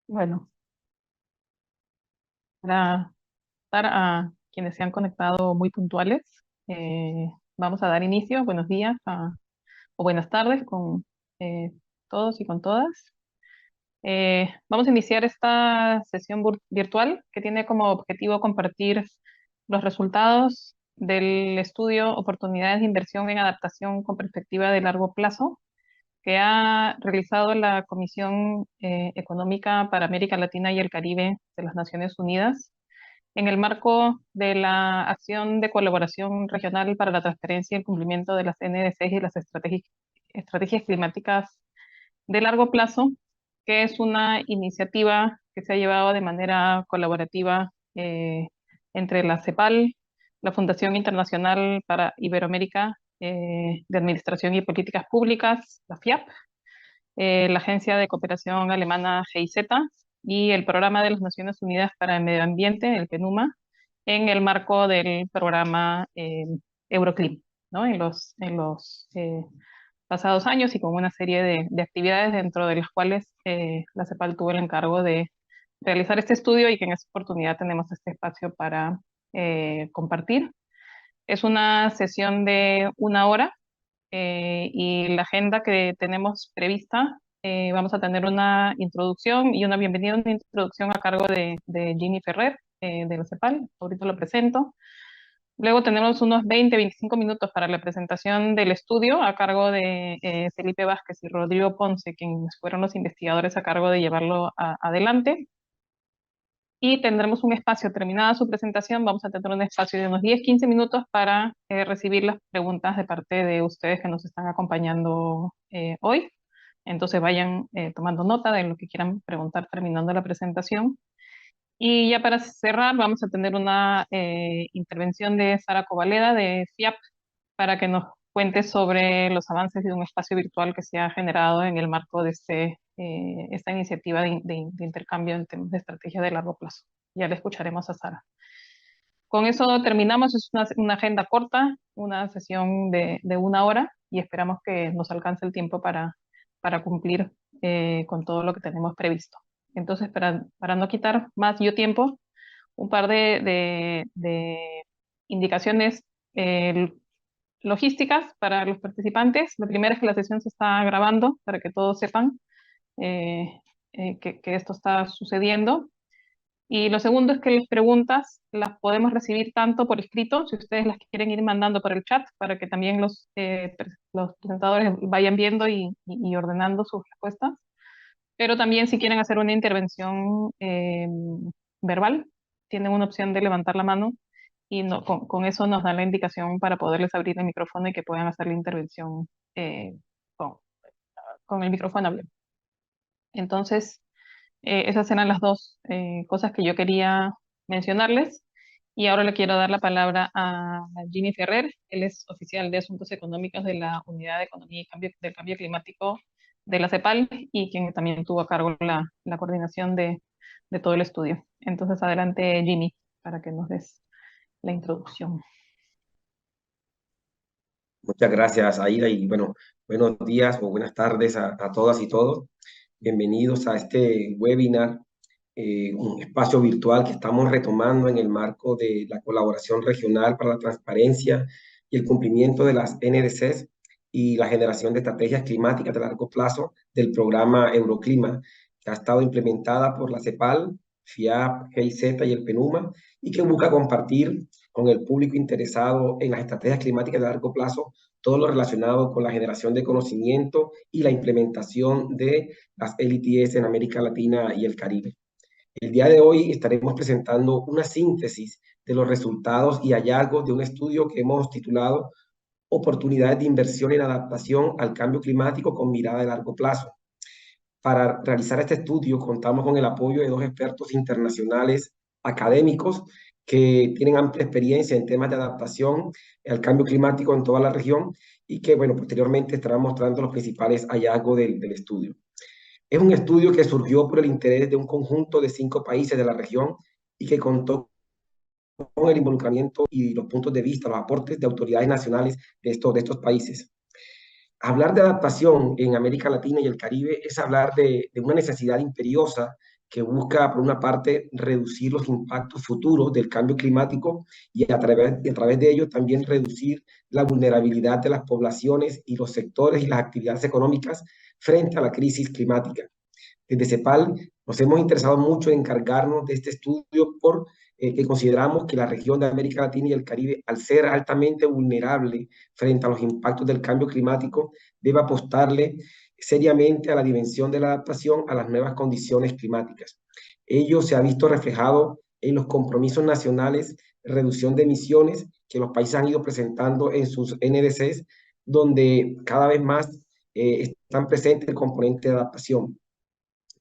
Bueno, para estar a quienes se han conectado muy puntuales, vamos a dar inicio. Buenos días o buenas tardes con eh, todos y con todas. Vamos a iniciar esta sesión virtual que tiene como objetivo compartir los resultados del estudio Oportunidades de Inversión en Adaptación con Perspectiva de Largo Plazo que ha realizado la Comisión Económica para América Latina y el Caribe de las Naciones Unidas en el marco de la acción de colaboración regional para la transparencia y el cumplimiento de las NDCs y las estrategias climáticas de largo plazo, que es una iniciativa que se ha llevado de manera colaborativa entre la CEPAL, la Fundación Internacional para Iberoamérica de Administración y Políticas Públicas, la FIAP, la Agencia de Cooperación Alemana GIZ y el Programa de las Naciones Unidas para el Medio Ambiente, el PNUMA, en el marco del programa Euroclim, ¿no? En los pasados años y con una serie de actividades dentro de las cuales la CEPAL tuvo el encargo de realizar este estudio y que en esta oportunidad tenemos este espacio para compartir. Es una sesión de 1 hora y la agenda que tenemos prevista, vamos a tener una introducción y una bienvenida, una introducción a cargo de Ginny Ferrer, de la CEPAL, ahorita lo presento. Luego tenemos unos 20-25 minutos para la presentación del estudio a cargo de Felipe Vázquez y Rodrigo Ponce, quienes fueron los investigadores a cargo de llevarlo adelante. Y tendremos un espacio, terminada su presentación, vamos a tener un espacio de unos 10-15 minutos para recibir las preguntas de parte de ustedes que nos están acompañando hoy. Entonces vayan tomando nota de lo que quieran preguntar terminando la presentación. Y ya para cerrar, vamos a tener una intervención de Sara Covaleda de FIAP para que nos cuente sobre los avances de un espacio virtual que se ha generado en el marco de esta iniciativa de intercambio en temas de estrategia de largo plazo. Ya le escucharemos a Sara. Con eso terminamos, es una agenda corta, una sesión de 1 hora y esperamos que nos alcance el tiempo para cumplir con todo lo que tenemos previsto. Entonces, para no quitar más yo tiempo, un par de indicaciones logísticas para los participantes. La primera es que la sesión se está grabando para que todos sepan eh, que esto está sucediendo. Y lo segundo es que las preguntas las podemos recibir tanto por escrito, si ustedes las quieren ir mandando por el chat, para que también los presentadores vayan viendo y ordenando sus respuestas. Pero también si quieren hacer una intervención verbal, tienen una opción de levantar la mano y con eso nos dan la indicación para poderles abrir el micrófono y que puedan hacer la intervención eh, con, con el micrófono abierto. Entonces, esas eran las dos cosas que yo quería mencionarles. Y ahora le quiero dar la palabra a Ginny Ferrer. Él es oficial de Asuntos Económicos de la Unidad de Economía y del Cambio Climático de la CEPAL y quien también tuvo a cargo la coordinación de todo el estudio. Entonces, adelante, Ginny, para que nos des la introducción. Muchas gracias, Aida, y bueno, buenos días o buenas tardes a todas y todos. Bienvenidos a este webinar, un espacio virtual que estamos retomando en el marco de la colaboración regional para la transparencia y el cumplimiento de las NDCs y la generación de estrategias climáticas de largo plazo del programa Euroclima, que ha estado implementada por la CEPAL, FIAP, GIZ y el PNUMA, y que busca compartir con el público interesado en las estrategias climáticas de largo plazo todo lo relacionado con la generación de conocimiento y la implementación de las LTS en América Latina y el Caribe. El día de hoy estaremos presentando una síntesis de los resultados y hallazgos de un estudio que hemos titulado Oportunidades de inversión en adaptación al cambio climático con mirada de largo plazo. Para realizar este estudio contamos con el apoyo de 2 expertos internacionales académicos que tienen amplia experiencia en temas de adaptación al cambio climático en toda la región y que, bueno, posteriormente estarán mostrando los principales hallazgos del estudio. Es un estudio que surgió por el interés de un conjunto de 5 países de la región y que contó con el involucramiento y los puntos de vista, los aportes de autoridades nacionales de estos países. Hablar de adaptación en América Latina y el Caribe es hablar de una necesidad imperiosa que busca, por una parte, reducir los impactos futuros del cambio climático y a través de ello también reducir la vulnerabilidad de las poblaciones y los sectores y las actividades económicas frente a la crisis climática. Desde CEPAL nos hemos interesado mucho en encargarnos de este estudio que consideramos que la región de América Latina y el Caribe, al ser altamente vulnerable frente a los impactos del cambio climático, debe apostarle seriamente a la dimensión de la adaptación a las nuevas condiciones climáticas. Ello se ha visto reflejado en los compromisos nacionales de reducción de emisiones que los países han ido presentando en sus NDCs, donde cada vez más están presentes el componente de adaptación,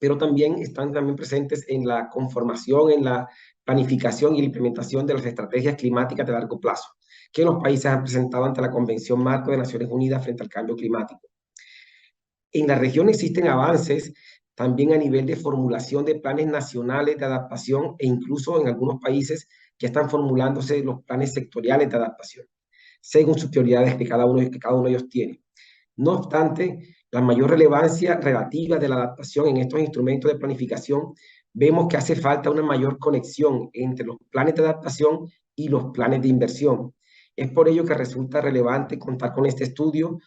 pero también están también presentes en la conformación, en la planificación y la implementación de las estrategias climáticas de largo plazo que los países han presentado ante la Convención Marco de Naciones Unidas frente al cambio climático. En la región existen avances también a nivel de formulación de planes nacionales de adaptación e incluso en algunos países ya están formulándose los planes sectoriales de adaptación, según sus prioridades que cada uno de ellos tiene. No obstante, la mayor relevancia relativa de la adaptación en estos instrumentos de planificación, vemos que hace falta una mayor conexión entre los planes de adaptación y los planes de inversión. Es por ello que resulta relevante contar con este estudio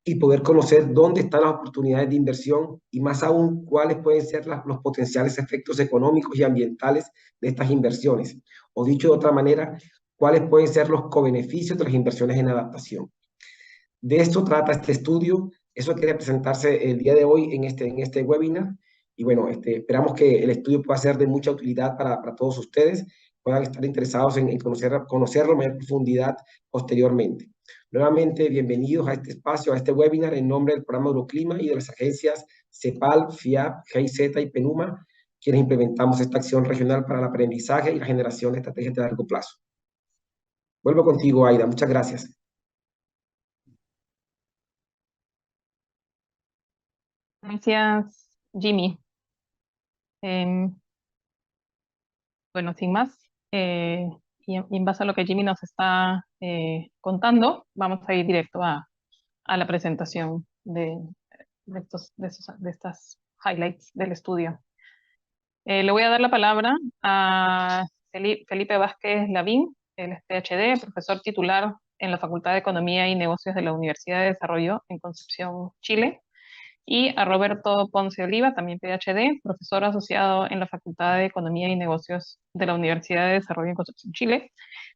y poder conocer dónde están las oportunidades de inversión y más aún cuáles pueden ser los potenciales efectos económicos y ambientales de estas inversiones. O dicho de otra manera, cuáles pueden ser los cobeneficios de las inversiones en adaptación. De esto trata este estudio, eso quiere presentarse el día de hoy en este webinar. Y bueno, esperamos que el estudio pueda ser de mucha utilidad para todos ustedes, puedan estar interesados en conocerlo a mayor profundidad posteriormente. Nuevamente, bienvenidos a este espacio, a este webinar en nombre del programa Euroclima y de las agencias CEPAL, FIAP, GIZ y PENUMA, quienes implementamos esta acción regional para el aprendizaje y la generación de estrategias de largo plazo. Vuelvo contigo, Aida. Muchas gracias. Gracias, Jimmy. Em, bueno, sin más, y en base a lo que Jimmy nos está contando, vamos a ir directo a la presentación de estas highlights del estudio. Le voy a dar la palabra a Felipe Vázquez Lavín, él es PhD, profesor titular en la Facultad de Economía y Negocios de la Universidad de Desarrollo en Concepción, Chile, y a Roberto Ponce Oliva, también PhD, profesor asociado en la Facultad de Economía y Negocios de la Universidad de Desarrollo en Concepción, Chile.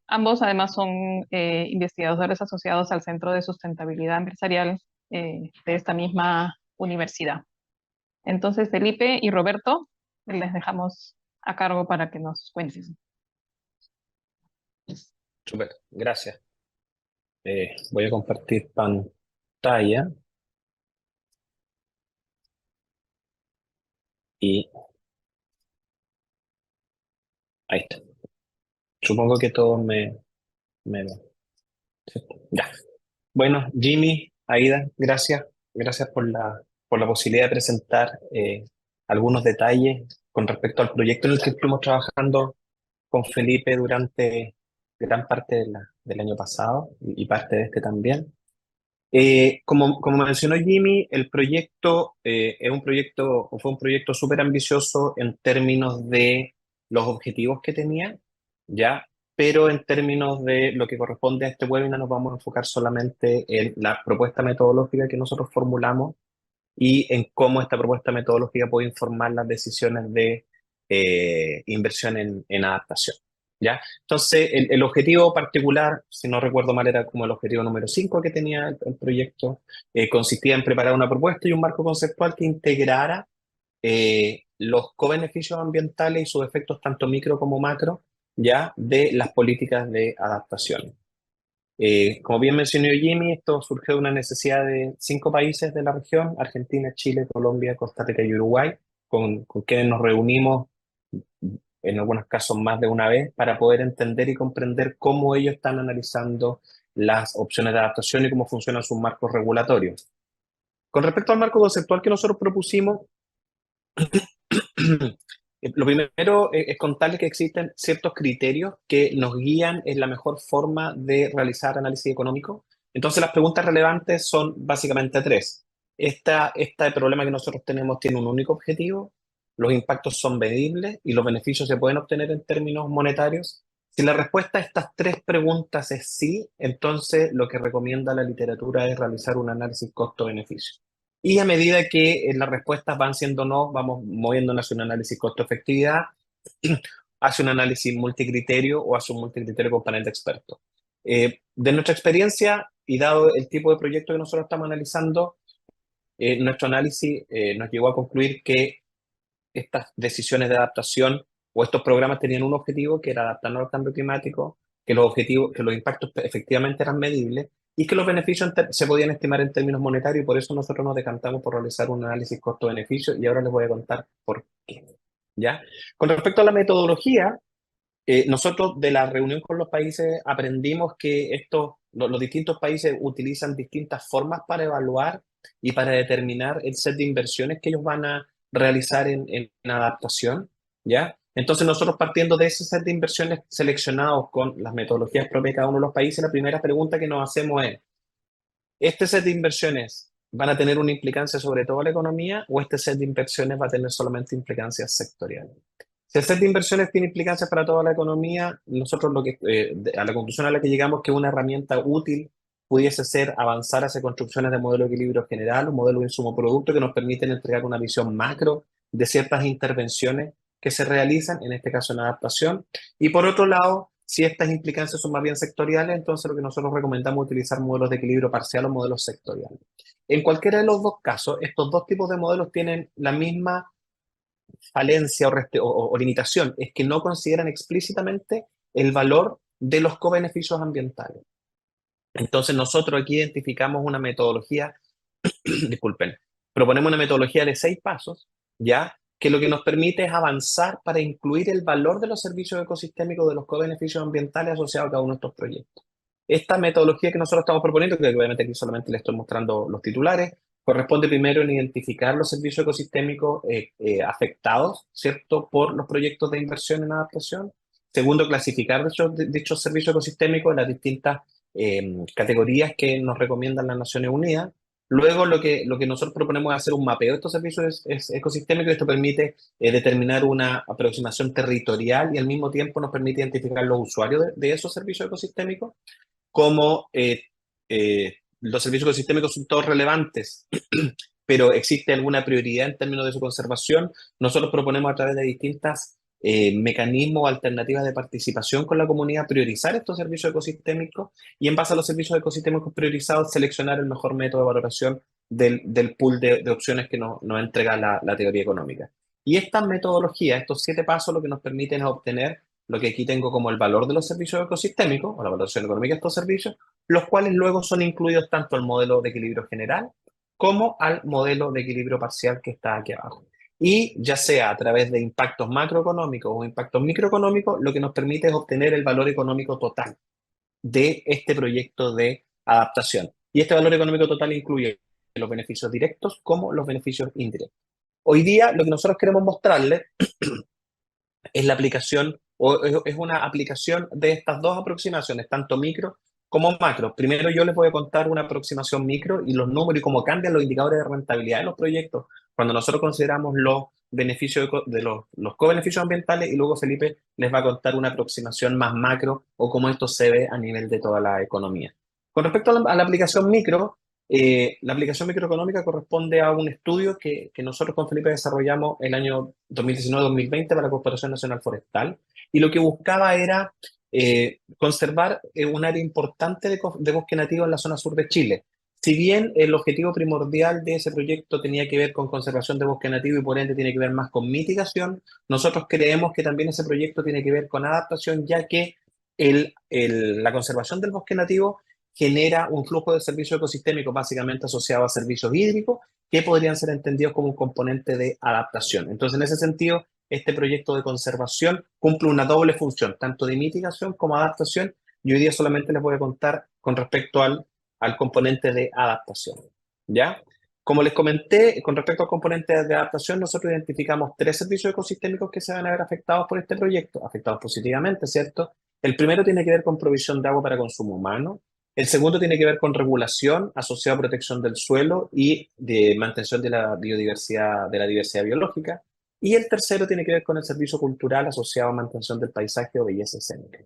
Ambos además son investigadores asociados al Centro de Sustentabilidad Empresarial de esta misma universidad. Entonces, Felipe y Roberto, les dejamos a cargo para que nos cuenten. Súper, gracias. Voy a compartir pantalla y ahí está. Supongo que todos me ven. ¿Cierto? Ya. Bueno, Jimmy, Aida, gracias. Gracias por la posibilidad de presentar algunos detalles con respecto al proyecto en el que estuvimos trabajando con Felipe durante gran parte del año pasado y parte de este también. Como mencionó Jimmy, el proyecto es un proyecto, o fue un proyecto súper ambicioso en términos de los objetivos que tenía, ¿ya? Pero en términos de lo que corresponde a este webinar nos vamos a enfocar solamente en la propuesta metodológica que nosotros formulamos y en cómo esta propuesta metodológica puede informar las decisiones de inversión en adaptación. ¿Ya? Entonces, el objetivo particular, si no recuerdo mal, era como el objetivo número 5 que tenía el proyecto, consistía en preparar una propuesta y un marco conceptual que integrara los co-beneficios ambientales y sus efectos tanto micro como macro, ya, de las políticas de adaptación. Como bien mencionó Jimmy, esto surge de una necesidad de 5 países de la región: Argentina, Chile, Colombia, Costa Rica y Uruguay, con quienes nos reunimos en algunos casos más de una vez para poder entender y comprender cómo ellos están analizando las opciones de adaptación y cómo funcionan sus marcos regulatorios. Con respecto al marco conceptual que nosotros propusimos, lo primero es contarles que existen ciertos criterios que nos guían en la mejor forma de realizar análisis económico. Entonces, las preguntas relevantes son básicamente 3. Este problema que nosotros tenemos tiene un único objetivo. los impactos son medibles y los beneficios se pueden obtener en términos monetarios. Si la respuesta a estas tres preguntas es sí, entonces lo que recomienda la literatura es realizar un análisis costo-beneficio. Y a medida que las respuestas van siendo no, vamos moviéndonos hacia un análisis costo-efectividad, hacia un análisis multicriterio o hacia un multicriterio con panel de expertos. De nuestra experiencia y dado el tipo de proyecto que nosotros estamos analizando, nuestro análisis nos llevó a concluir que estas decisiones de adaptación o estos programas tenían un objetivo que era adaptarnos al cambio climático, que los impactos efectivamente eran medibles y que los beneficios se podían estimar en términos monetarios, y por eso nosotros nos decantamos por realizar un análisis costo-beneficio, y ahora les voy a contar por qué. ¿Ya? Con respecto a la metodología, nosotros de la reunión con los países aprendimos que los distintos países utilizan distintas formas para evaluar y para determinar el set de inversiones que ellos van a realizar en adaptación, ¿ya? Entonces nosotros, partiendo de ese set de inversiones seleccionados con las metodologías propias de cada uno de los países, la primera pregunta que nos hacemos es: ¿este set de inversiones van a tener una implicancia sobre toda la economía o este set de inversiones va a tener solamente implicancias sectoriales? Si el set de inversiones tiene implicancias para toda la economía, nosotros a la conclusión a la que llegamos que una herramienta útil pudiese ser avanzar hacia construcciones de modelo de equilibrio general, un modelo de insumo-producto que nos permiten entregar una visión macro de ciertas intervenciones que se realizan, en este caso en adaptación. Y por otro lado, si estas implicancias son más bien sectoriales, entonces lo que nosotros recomendamos es utilizar modelos de equilibrio parcial o modelos sectoriales. En cualquiera de los dos casos, estos dos tipos de modelos tienen la misma falencia o limitación, es que no consideran explícitamente el valor de los cobeneficios ambientales. Entonces nosotros aquí identificamos una metodología, disculpen, proponemos una metodología de 6 pasos, ¿ya? Que lo que nos permite es avanzar para incluir el valor de los servicios ecosistémicos de los cobeneficios ambientales asociados a cada uno de estos proyectos. Esta metodología que nosotros estamos proponiendo, que obviamente aquí solamente les estoy mostrando los titulares, corresponde primero en identificar los servicios ecosistémicos afectados, ¿cierto?, por los proyectos de inversión en adaptación. Segundo, clasificar dichos servicios ecosistémicos en las distintas categorías que nos recomiendan las Naciones Unidas. Luego, lo que nosotros proponemos es hacer un mapeo de estos servicios ecosistémicos, y esto permite determinar una aproximación territorial y al mismo tiempo nos permite identificar los usuarios de esos servicios ecosistémicos. Como los servicios ecosistémicos son todos relevantes, pero existe alguna prioridad en términos de su conservación, nosotros proponemos a través de distintas mecanismos o alternativas de participación con la comunidad priorizar estos servicios ecosistémicos y en base a los servicios ecosistémicos priorizados seleccionar el mejor método de valoración del pool de opciones que nos entrega la teoría económica. Y estas metodologías, estos 7 pasos, lo que nos permiten es obtener lo que aquí tengo como el valor de los servicios ecosistémicos o la valoración económica de estos servicios, los cuales luego son incluidos tanto al modelo de equilibrio general como al modelo de equilibrio parcial que está aquí abajo. Y ya sea a través de impactos macroeconómicos o impactos microeconómicos, lo que nos permite es obtener el valor económico total de este proyecto de adaptación. Y este valor económico total incluye los beneficios directos como los beneficios indirectos. Hoy día lo que nosotros queremos mostrarles es la aplicación, o es una aplicación de estas dos aproximaciones, tanto micro como macro. Primero yo les voy a contar una aproximación micro y los números y cómo cambian los indicadores de rentabilidad de los proyectos cuando nosotros consideramos los beneficios de los co-beneficios ambientales, y luego Felipe les va a contar una aproximación más macro o cómo esto se ve a nivel de toda la economía. Con respecto a la aplicación micro, la aplicación microeconómica corresponde a un estudio que nosotros con Felipe desarrollamos el año 2019-2020 para la Corporación Nacional Forestal, y lo que buscaba era conservar un área importante de bosque nativo en la zona sur de Chile. Si bien el objetivo primordial de ese proyecto tenía que ver con conservación de bosque nativo y por ende tiene que ver más con mitigación, nosotros creemos que también ese proyecto tiene que ver con adaptación, ya que la conservación del bosque nativo genera un flujo de servicios ecosistémicos básicamente asociado a servicios hídricos que podrían ser entendidos como un componente de adaptación. Entonces, en ese sentido, este proyecto de conservación cumple una doble función, tanto de mitigación como adaptación, y hoy día solamente les voy a contar con respecto al componente de adaptación, ¿ya? Como les comenté, con respecto al componente de adaptación, nosotros identificamos 3 servicios ecosistémicos que se van a ver afectados por este proyecto, afectados positivamente, ¿cierto? El primero tiene que ver con provisión de agua para consumo humano. El segundo tiene que ver con regulación asociada a protección del suelo y de mantención de la biodiversidad, de la diversidad biológica. Y el tercero tiene que ver con el servicio cultural asociado a mantención del paisaje o belleza escénica.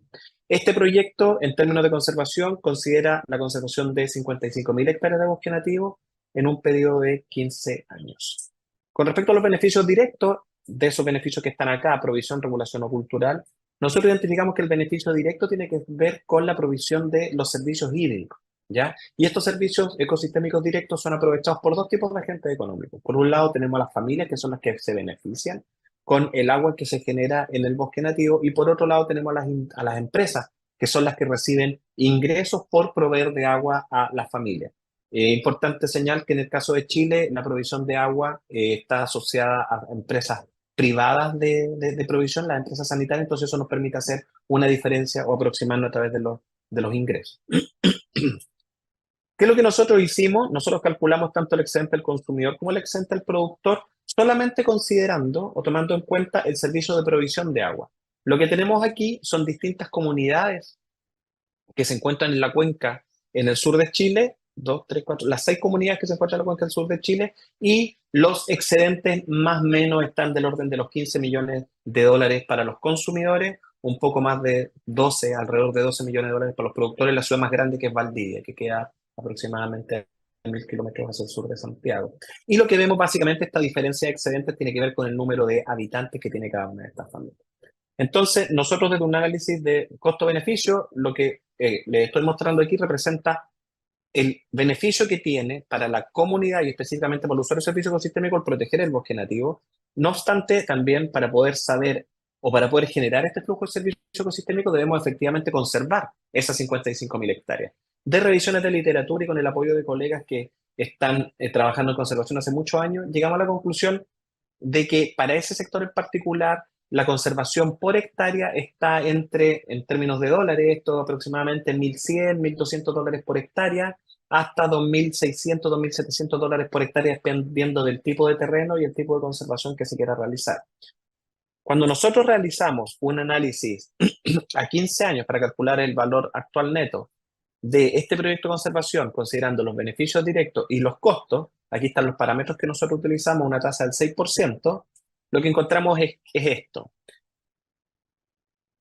Este proyecto, en términos de conservación, considera la conservación de 55.000 hectáreas de bosque nativo en un periodo de 15 años. Con respecto a los beneficios directos, de esos beneficios que están acá, provisión, regulación o cultural, nosotros identificamos que el beneficio directo tiene que ver con la provisión de los servicios hídricos, ¿ya? Y estos servicios ecosistémicos directos son aprovechados por dos tipos de agentes económicos. Por un lado tenemos a las familias, que son las que se benefician con el agua que se genera en el bosque nativo, y por otro lado tenemos a las empresas, que son las que reciben ingresos por proveer de agua a las familias. Importante señal que en el caso de Chile, la provisión de agua está asociada a empresas privadas de provisión, las empresas sanitarias, entonces eso nos permite hacer una diferencia o aproximarnos a través de los ingresos. ¿Qué es lo que nosotros hicimos? Nosotros calculamos tanto el excedente del consumidor como el excedente del productor, solamente considerando o tomando en cuenta el servicio de provisión de agua. Lo que tenemos aquí son distintas comunidades que se encuentran en la cuenca en el sur de Chile, 2, 3, 4, las 6 comunidades que se encuentran en la cuenca del sur de Chile, y los excedentes más o menos están del orden de los 15 millones de dólares para los consumidores, un poco más de 12, alrededor de 12 millones de dólares para los productores. La ciudad más grande, que es Valdivia, que queda aproximadamente 1.000 kilómetros hacia el sur de Santiago. Y lo que vemos básicamente, esta diferencia de excedentes tiene que ver con el número de habitantes que tiene cada una de estas familias. Entonces, nosotros desde un análisis de costo-beneficio, lo que les estoy mostrando aquí representa el beneficio que tiene para la comunidad y específicamente para el usuario de servicio ecosistémico el proteger el bosque nativo. No obstante, también para poder saber o para poder generar este flujo de servicio ecosistémico debemos efectivamente conservar esas 55.000 hectáreas. De revisiones de literatura y con el apoyo de colegas que están trabajando en conservación hace muchos años, llegamos a la conclusión de que para ese sector en particular la conservación por hectárea está entre, en términos de dólares, esto aproximadamente 1.100, 1.200 dólares por hectárea, hasta 2.600, 2.700 dólares por hectárea, dependiendo del tipo de terreno y el tipo de conservación que se quiera realizar. Cuando nosotros realizamos un análisis a 15 años para calcular el valor actual neto de este proyecto de conservación, considerando los beneficios directos y los costos, aquí están los parámetros que nosotros utilizamos, una tasa del 6%, lo que encontramos es esto.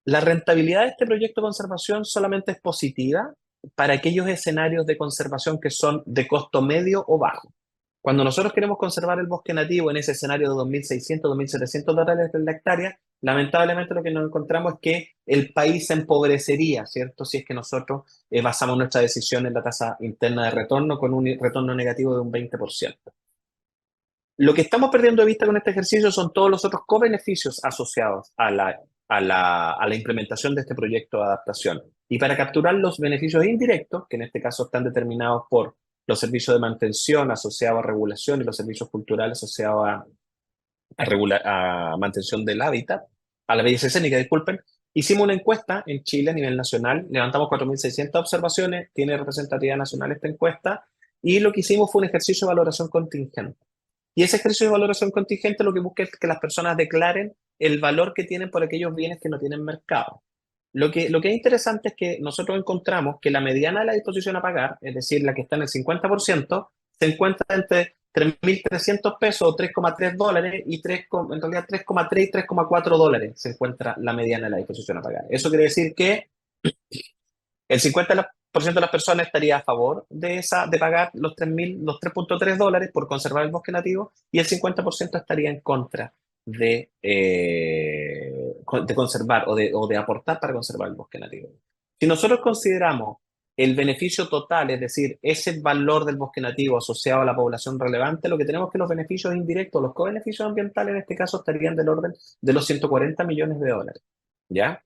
La rentabilidad de este proyecto de conservación solamente es positiva para aquellos escenarios de conservación que son de costo medio o bajo. Cuando nosotros queremos conservar el bosque nativo en ese escenario de 2.600, 2.700 dólares de la hectárea, lamentablemente lo que nos encontramos es que el país se empobrecería, ¿cierto? Si es que nosotros basamos nuestra decisión en la tasa interna de retorno con un retorno negativo de un 20%. Lo que estamos perdiendo de vista con este ejercicio son todos los otros co-beneficios asociados a la implementación de este proyecto de adaptación. Y para capturar los beneficios indirectos, que en este caso están determinados por los servicios de mantención asociados a regulación y los servicios culturales asociados a mantención del hábitat, a la belleza escénica, disculpen, hicimos una encuesta en Chile a nivel nacional, levantamos 4.600 observaciones, tiene representatividad nacional esta encuesta, y lo que hicimos fue un ejercicio de valoración contingente. Y ese ejercicio de valoración contingente lo que busca es que las personas declaren el valor que tienen por aquellos bienes que no tienen mercado. Lo que es interesante es que nosotros encontramos que la mediana de la disposición a pagar, es decir, la que está en el 50%, se encuentra entre 3.300 pesos o 3,3 dólares y en realidad 3,3 y 3,4 dólares se encuentra la mediana de la disposición a pagar. Eso quiere decir que el 50% de las personas estaría a favor de pagar los 3.3 dólares por conservar el bosque nativo, y el 50% estaría en contra de conservar o de aportar para conservar el bosque nativo. Si nosotros consideramos el beneficio total, es decir, ese valor del bosque nativo asociado a la población relevante, lo que tenemos es que los beneficios indirectos, los co-beneficios ambientales en este caso estarían del orden de los 140 millones de dólares. ¿Ya?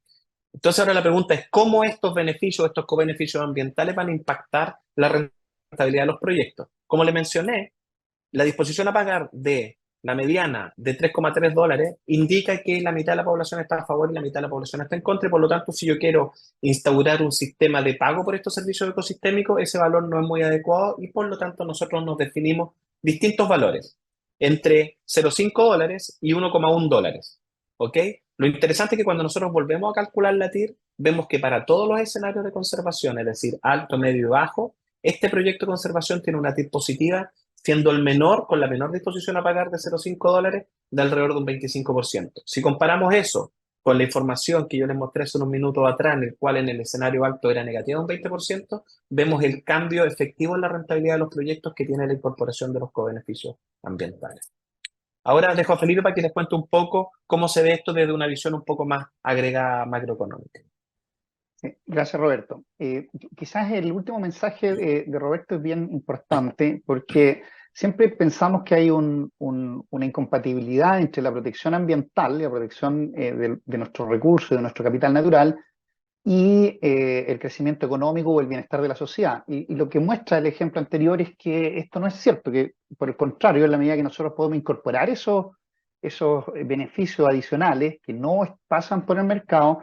Entonces ahora la pregunta es cómo estos beneficios, estos co-beneficios ambientales van a impactar la rentabilidad de los proyectos. Como le mencioné, la disposición a pagar de la mediana de 3,3 dólares indica que la mitad de la población está a favor y la mitad de la población está en contra, y por lo tanto, si yo quiero instaurar un sistema de pago por estos servicios ecosistémicos, ese valor no es muy adecuado, y por lo tanto nosotros nos definimos distintos valores entre 0,5 dólares y 1,1 dólares. ¿Ok? Lo interesante es que cuando nosotros volvemos a calcular la TIR, vemos que para todos los escenarios de conservación, es decir, alto, medio y bajo, este proyecto de conservación tiene una TIR positiva, siendo el menor, con la menor disposición a pagar de 0,5 dólares, de alrededor de un 25%. Si comparamos eso con la información que yo les mostré hace unos minutos atrás, en el cual en el escenario alto era negativa un 20%, vemos el cambio efectivo en la rentabilidad de los proyectos que tiene la incorporación de los cobeneficios ambientales. Ahora dejo a Felipe para que les cuente un poco cómo se ve esto desde una visión un poco más agregada macroeconómica. Sí, gracias, Roberto. Quizás el último mensaje de Roberto es bien importante porque siempre pensamos que hay una incompatibilidad entre la protección ambiental y la protección de nuestros recursos, de nuestro capital natural, y el crecimiento económico o el bienestar de la sociedad. Y lo que muestra el ejemplo anterior es que esto no es cierto, que por el contrario, en la medida que nosotros podemos incorporar esos beneficios adicionales que no pasan por el mercado,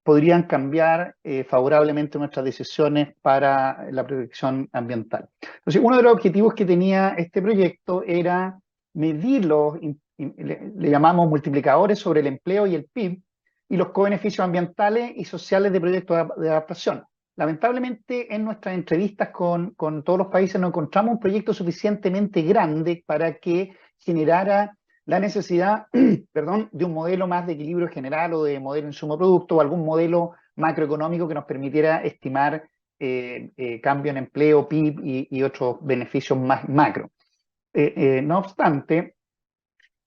podrían cambiar favorablemente nuestras decisiones para la protección ambiental. Entonces, uno de los objetivos que tenía este proyecto era medir le llamamos multiplicadores sobre el empleo y el PIB, y los cobeneficios ambientales y sociales de proyectos de adaptación. Lamentablemente, en nuestras entrevistas con todos los países no encontramos un proyecto suficientemente grande para que generara la necesidad, perdón, de un modelo más de equilibrio general o de modelo insumo-producto o algún modelo macroeconómico que nos permitiera estimar cambio en empleo, PIB y otros beneficios más macro. No obstante,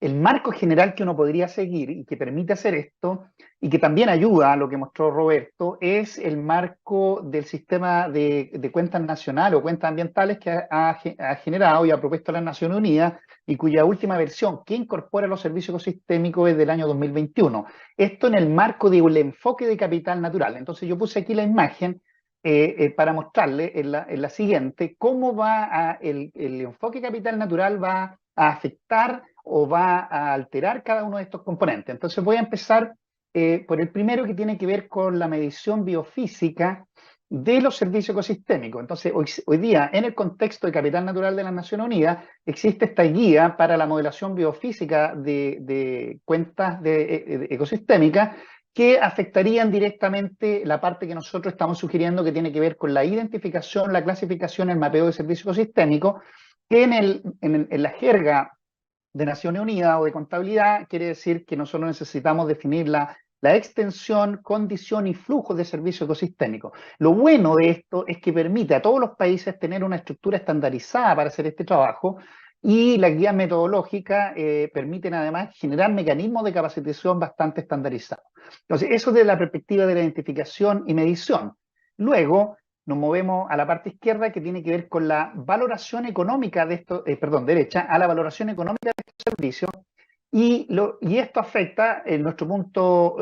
el marco general que uno podría seguir y que permite hacer esto, y que también ayuda a lo que mostró Roberto, es el marco del sistema de cuentas nacional o cuentas ambientales que ha generado y ha propuesto las Naciones Unidas, y cuya última versión, que incorpora los servicios ecosistémicos, es del año 2021. Esto en el marco del enfoque de capital natural. Entonces yo puse aquí la imagen para mostrarle en la siguiente cómo el enfoque capital natural va a afectar o va a alterar cada uno de estos componentes. Entonces voy a empezar por el primero, que tiene que ver con la medición biofísica de los servicios ecosistémicos. Entonces hoy día, en el contexto de Capital Natural de las Naciones Unidas, existe esta guía para la modelación biofísica de cuentas ecosistémicas que afectarían directamente la parte que nosotros estamos sugiriendo, que tiene que ver con la identificación, la clasificación, el mapeo de servicios ecosistémicos, que en la jerga de Naciones Unidas o de contabilidad quiere decir que nosotros necesitamos definir la extensión, condición y flujo de servicios ecosistémicos. Lo bueno de esto es que permite a todos los países tener una estructura estandarizada para hacer este trabajo, y las guías metodológicas permiten además generar mecanismos de capacitación bastante estandarizados. Entonces, eso desde la perspectiva de la identificación y medición. Luego, nos movemos a la parte izquierda, que tiene que ver con la valoración económica de esto, derecha, a la valoración económica de estos servicios, y esto afecta en nuestro punto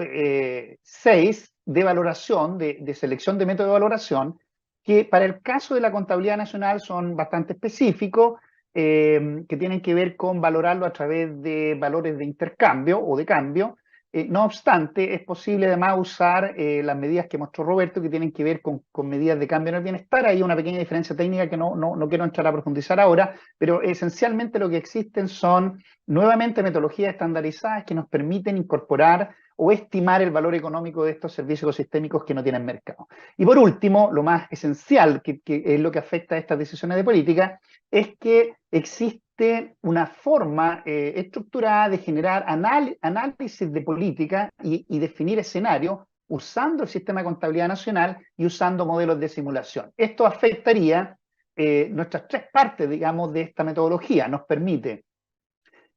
6 de valoración, de selección de método de valoración, que para el caso de la contabilidad nacional son bastante específicos, que tienen que ver con valorarlo a través de valores de intercambio o de cambio. No obstante, es posible además usar las medidas que mostró Roberto, que tienen que ver con medidas de cambio en el bienestar. Hay una pequeña diferencia técnica que no quiero entrar a profundizar ahora, pero esencialmente lo que existen son nuevamente metodologías estandarizadas que nos permiten incorporar o estimar el valor económico de estos servicios ecosistémicos que no tienen mercado. Y por último, lo más esencial, que es lo que afecta a estas decisiones de política, es que existe una forma estructurada de generar análisis de política y definir escenarios usando el sistema de contabilidad nacional y usando modelos de simulación. Esto afectaría nuestras tres partes, digamos, de esta metodología. Nos permite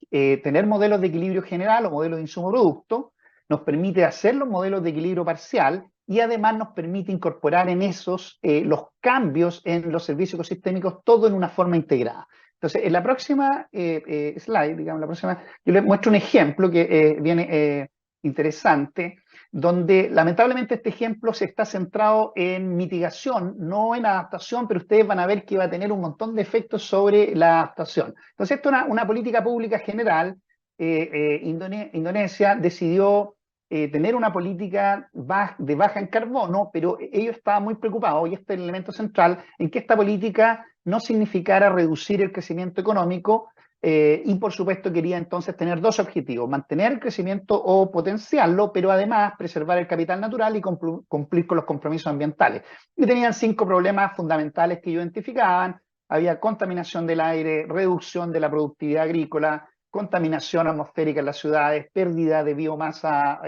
tener modelos de equilibrio general o modelos de insumo-producto, nos permite hacer los modelos de equilibrio parcial, y además nos permite incorporar en esos los cambios en los servicios ecosistémicos, todo en una forma integrada. Entonces, en la próxima slide, digamos, yo les muestro un ejemplo que viene interesante, donde lamentablemente este ejemplo se está centrado en mitigación, no en adaptación, pero ustedes van a ver que va a tener un montón de efectos sobre la adaptación. Entonces, esto es una política pública general. Indonesia decidió tener una política de baja en carbono, pero ellos estaban muy preocupados, y este es el elemento central, en que esta política no significara reducir el crecimiento económico, y por supuesto quería entonces tener dos objetivos: mantener el crecimiento o potenciarlo, pero además preservar el capital natural y cumplir con los compromisos ambientales. Y tenían 5 problemas fundamentales que ellos identificaban: había contaminación del aire, reducción de la productividad agrícola, contaminación atmosférica en las ciudades, pérdida de biomasa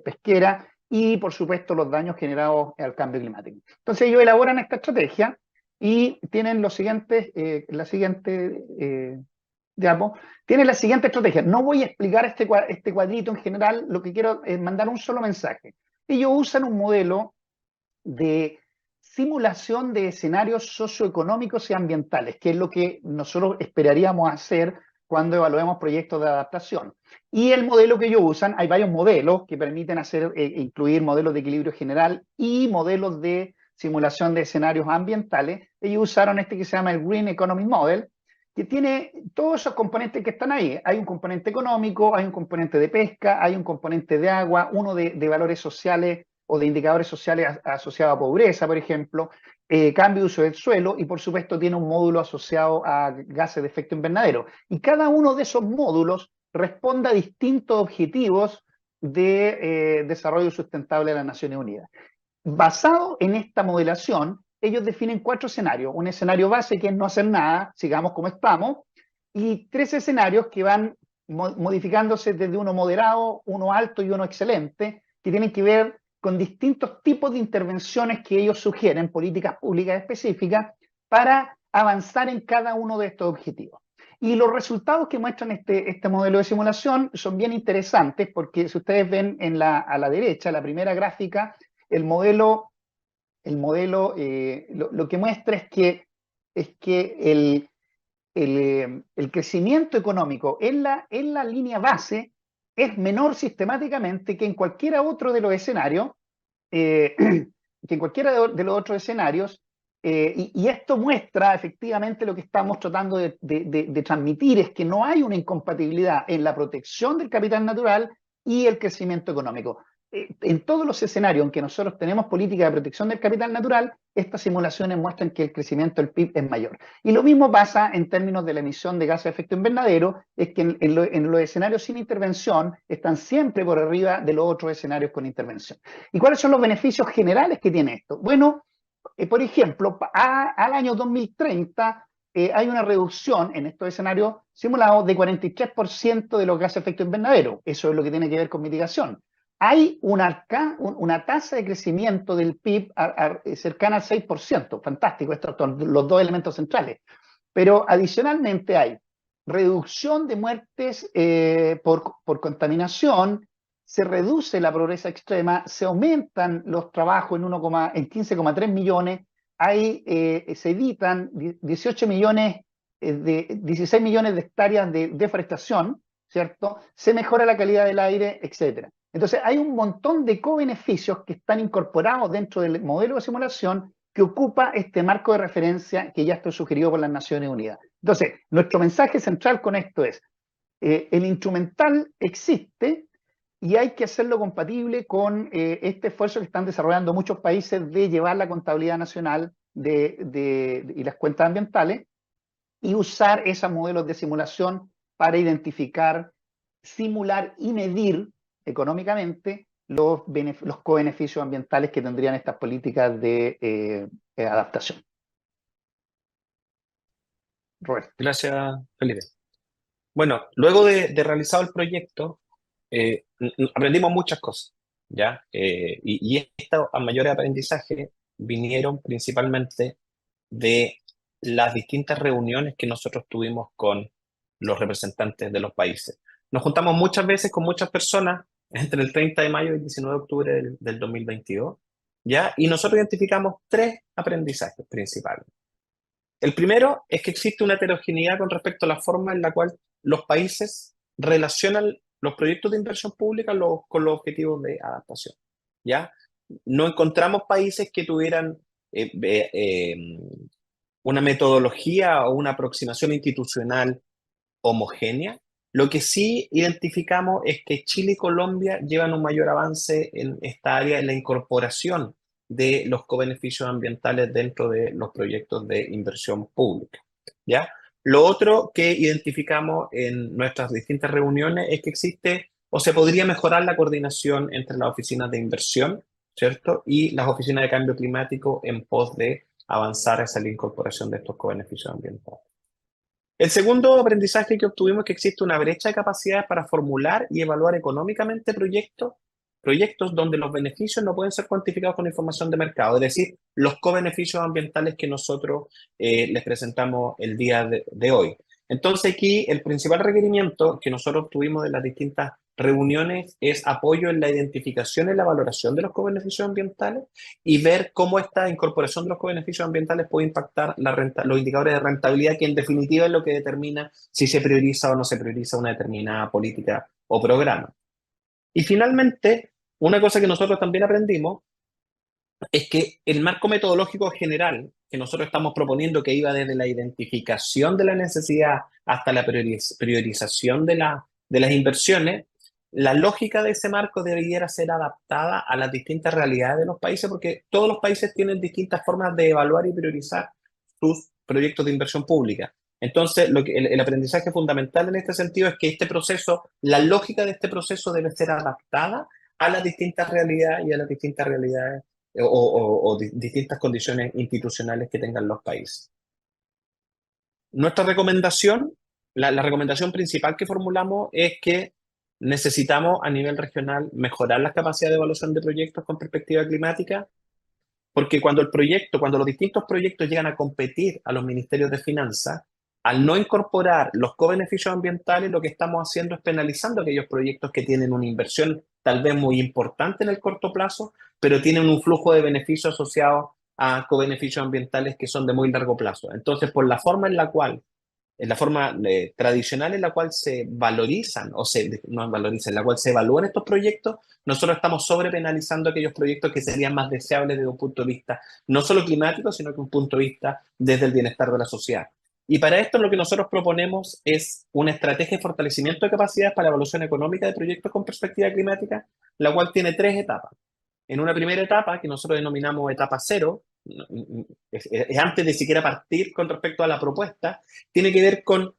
pesquera y, por supuesto, los daños generados al cambio climático. Entonces ellos elaboran esta estrategia y tienen tienen la siguiente estrategia. No voy a explicar este cuadrito en general, lo que quiero es mandar un solo mensaje. Ellos usan un modelo de simulación de escenarios socioeconómicos y ambientales, que es lo que nosotros esperaríamos hacer cuando evaluemos proyectos de adaptación. Y el modelo que ellos usan, hay varios modelos que permiten incluir modelos de equilibrio general y modelos de simulación de escenarios ambientales. Ellos usaron este que se llama el Green Economy Model, que tiene todos esos componentes que están ahí. Hay un componente económico, hay un componente de pesca, hay un componente de agua, uno de valores sociales o de indicadores sociales asociados a pobreza, por ejemplo, cambio de uso del suelo, y por supuesto tiene un módulo asociado a gases de efecto invernadero. Y cada uno de esos módulos responde a distintos objetivos de desarrollo sustentable de las Naciones Unidas. Basado en esta modelación, ellos definen 4 escenarios. Un escenario base, que es no hacer nada, sigamos como estamos, y 3 escenarios que van modificándose desde uno moderado, uno alto y uno excelente, que tienen que ver con distintos tipos de intervenciones que ellos sugieren, políticas públicas específicas, para avanzar en cada uno de estos objetivos. Y los resultados que muestran este modelo de simulación son bien interesantes, porque si ustedes ven a la derecha, la primera gráfica, el modelo lo que muestra es que el crecimiento económico en la línea base es menor sistemáticamente que en cualquiera otro de los escenarios, y esto muestra efectivamente lo que estamos tratando de transmitir, es que no hay una incompatibilidad en la protección del capital natural y el crecimiento económico. En todos los escenarios en que nosotros tenemos política de protección del capital natural, estas simulaciones muestran que el crecimiento del PIB es mayor. Y lo mismo pasa en términos de la emisión de gases de efecto invernadero, es que en los escenarios sin intervención están siempre por arriba de los otros escenarios con intervención. ¿Y cuáles son los beneficios generales que tiene esto? Bueno, por ejemplo, al año 2030 hay una reducción en estos escenarios simulados de 43% de los gases de efecto invernadero. Eso es lo que tiene que ver con mitigación. Hay una tasa de crecimiento del PIB cercana al 6%. Fantástico, estos son los 2 elementos centrales. Pero adicionalmente hay reducción de muertes por contaminación, se reduce la pobreza extrema, se aumentan los trabajos en 15,3 millones, se evitan 16 millones de hectáreas de deforestación, ¿cierto? Se mejora la calidad del aire, etc. Entonces hay un montón de co-beneficios que están incorporados dentro del modelo de simulación que ocupa este marco de referencia que ya está sugerido por las Naciones Unidas. Entonces, nuestro mensaje central con esto es, el instrumental existe y hay que hacerlo compatible con este esfuerzo que están desarrollando muchos países de llevar la contabilidad nacional y las cuentas ambientales, y usar esos modelos de simulación para identificar, simular y medir económicamente los co-beneficios ambientales que tendrían estas políticas de adaptación. Roberto. Gracias, Felipe. Bueno, luego de realizado el proyecto, aprendimos muchas cosas, ¿ya? Y estos mayores aprendizajes vinieron principalmente de las distintas reuniones que nosotros tuvimos con los representantes de los países. Nos juntamos muchas veces con muchas personas entre el 30 de mayo y el 19 de octubre del 2022, ¿ya? Y nosotros identificamos 3 aprendizajes principales. El primero es que existe una heterogeneidad con respecto a la forma en la cual los países relacionan los proyectos de inversión pública con los objetivos de adaptación, ¿ya? No encontramos países que tuvieran una metodología o una aproximación institucional homogénea. Lo que sí identificamos es que Chile y Colombia llevan un mayor avance en esta área, en la incorporación de los co-beneficios ambientales dentro de los proyectos de inversión pública, ¿ya? Lo otro que identificamos en nuestras distintas reuniones es que existe o se podría mejorar la coordinación entre las oficinas de inversión, ¿cierto? Y las oficinas de cambio climático en pos de avanzar hacia la incorporación de estos co-beneficios ambientales. El segundo aprendizaje que obtuvimos es que existe una brecha de capacidades para formular y evaluar económicamente proyectos donde los beneficios no pueden ser cuantificados con información de mercado, es decir, los co-beneficios ambientales que nosotros les presentamos el día de hoy. Entonces aquí el principal requerimiento que nosotros tuvimos de las distintas reuniones es apoyo en la identificación y la valoración de los co-beneficios ambientales y ver cómo esta incorporación de los co-beneficios ambientales puede impactar los indicadores de rentabilidad, que en definitiva es lo que determina si se prioriza o no se prioriza una determinada política o programa. Y finalmente, una cosa que nosotros también aprendimos es que el marco metodológico general que nosotros estamos proponiendo, que iba desde la identificación de la necesidad hasta la priorización de las inversiones, la lógica de ese marco debiera ser adaptada a las distintas realidades de los países, porque todos los países tienen distintas formas de evaluar y priorizar sus proyectos de inversión pública. Entonces, el aprendizaje fundamental en este sentido es que este proceso, la lógica de este proceso debe ser adaptada a las distintas realidades y a las distintas realidades o distintas condiciones institucionales que tengan los países. Nuestra recomendación, la recomendación principal que formulamos es que necesitamos a nivel regional mejorar las capacidades de evaluación de proyectos con perspectiva climática, porque cuando los distintos proyectos llegan a competir a los ministerios de finanzas, al no incorporar los co-beneficios ambientales, lo que estamos haciendo es penalizando aquellos proyectos que tienen una inversión tal vez muy importante en el corto plazo, pero tienen un flujo de beneficios asociados a co-beneficios ambientales que son de muy largo plazo. Entonces, por la forma en la cual tradicional en la cual se valorizan, no valorizan, en la cual se evalúan estos proyectos, nosotros estamos sobrepenalizando aquellos proyectos que serían más deseables desde un punto de vista no solo climático, sino que un punto de vista desde el bienestar de la sociedad. Y para esto lo que nosotros proponemos es una estrategia de fortalecimiento de capacidades para la evaluación económica de proyectos con perspectiva climática, la cual tiene 3 etapas. En una primera etapa, que nosotros denominamos etapa cero, es antes de siquiera partir con respecto a la propuesta, tiene que ver con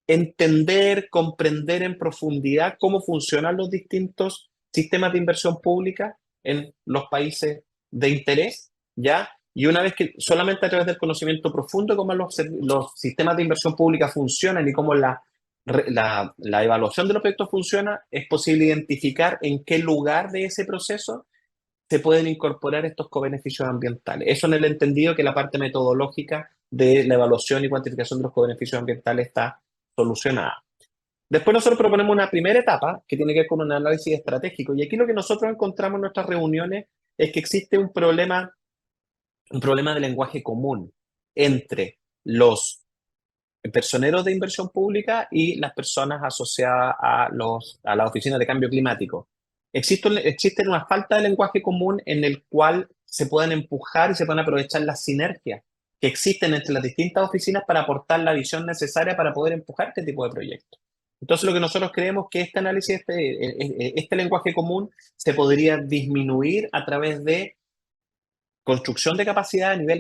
entender, comprender en profundidad cómo funcionan los distintos sistemas de inversión pública en los países de interés, ¿ya? Y una vez que solamente a través del conocimiento profundo de cómo los sistemas de inversión pública funcionan y cómo la evaluación de los proyectos funciona, es posible identificar en qué lugar de ese proceso se pueden incorporar estos co-beneficios ambientales. Eso en el entendido que la parte metodológica de la evaluación y cuantificación de los co-beneficios ambientales está solucionada. Después nosotros proponemos una primera etapa que tiene que ver con un análisis estratégico. Y aquí lo que nosotros encontramos en nuestras reuniones es que existe un problema de lenguaje común entre los personeros de inversión pública y las personas asociadas a las oficinas de cambio climático. Existe una falta de lenguaje común en el cual se pueden empujar y se pueden aprovechar las sinergias que existen entre las distintas oficinas para aportar la visión necesaria para poder empujar este tipo de proyectos. Entonces, lo que nosotros creemos que este análisis, este lenguaje común se podría disminuir a través de construcción de capacidad a nivel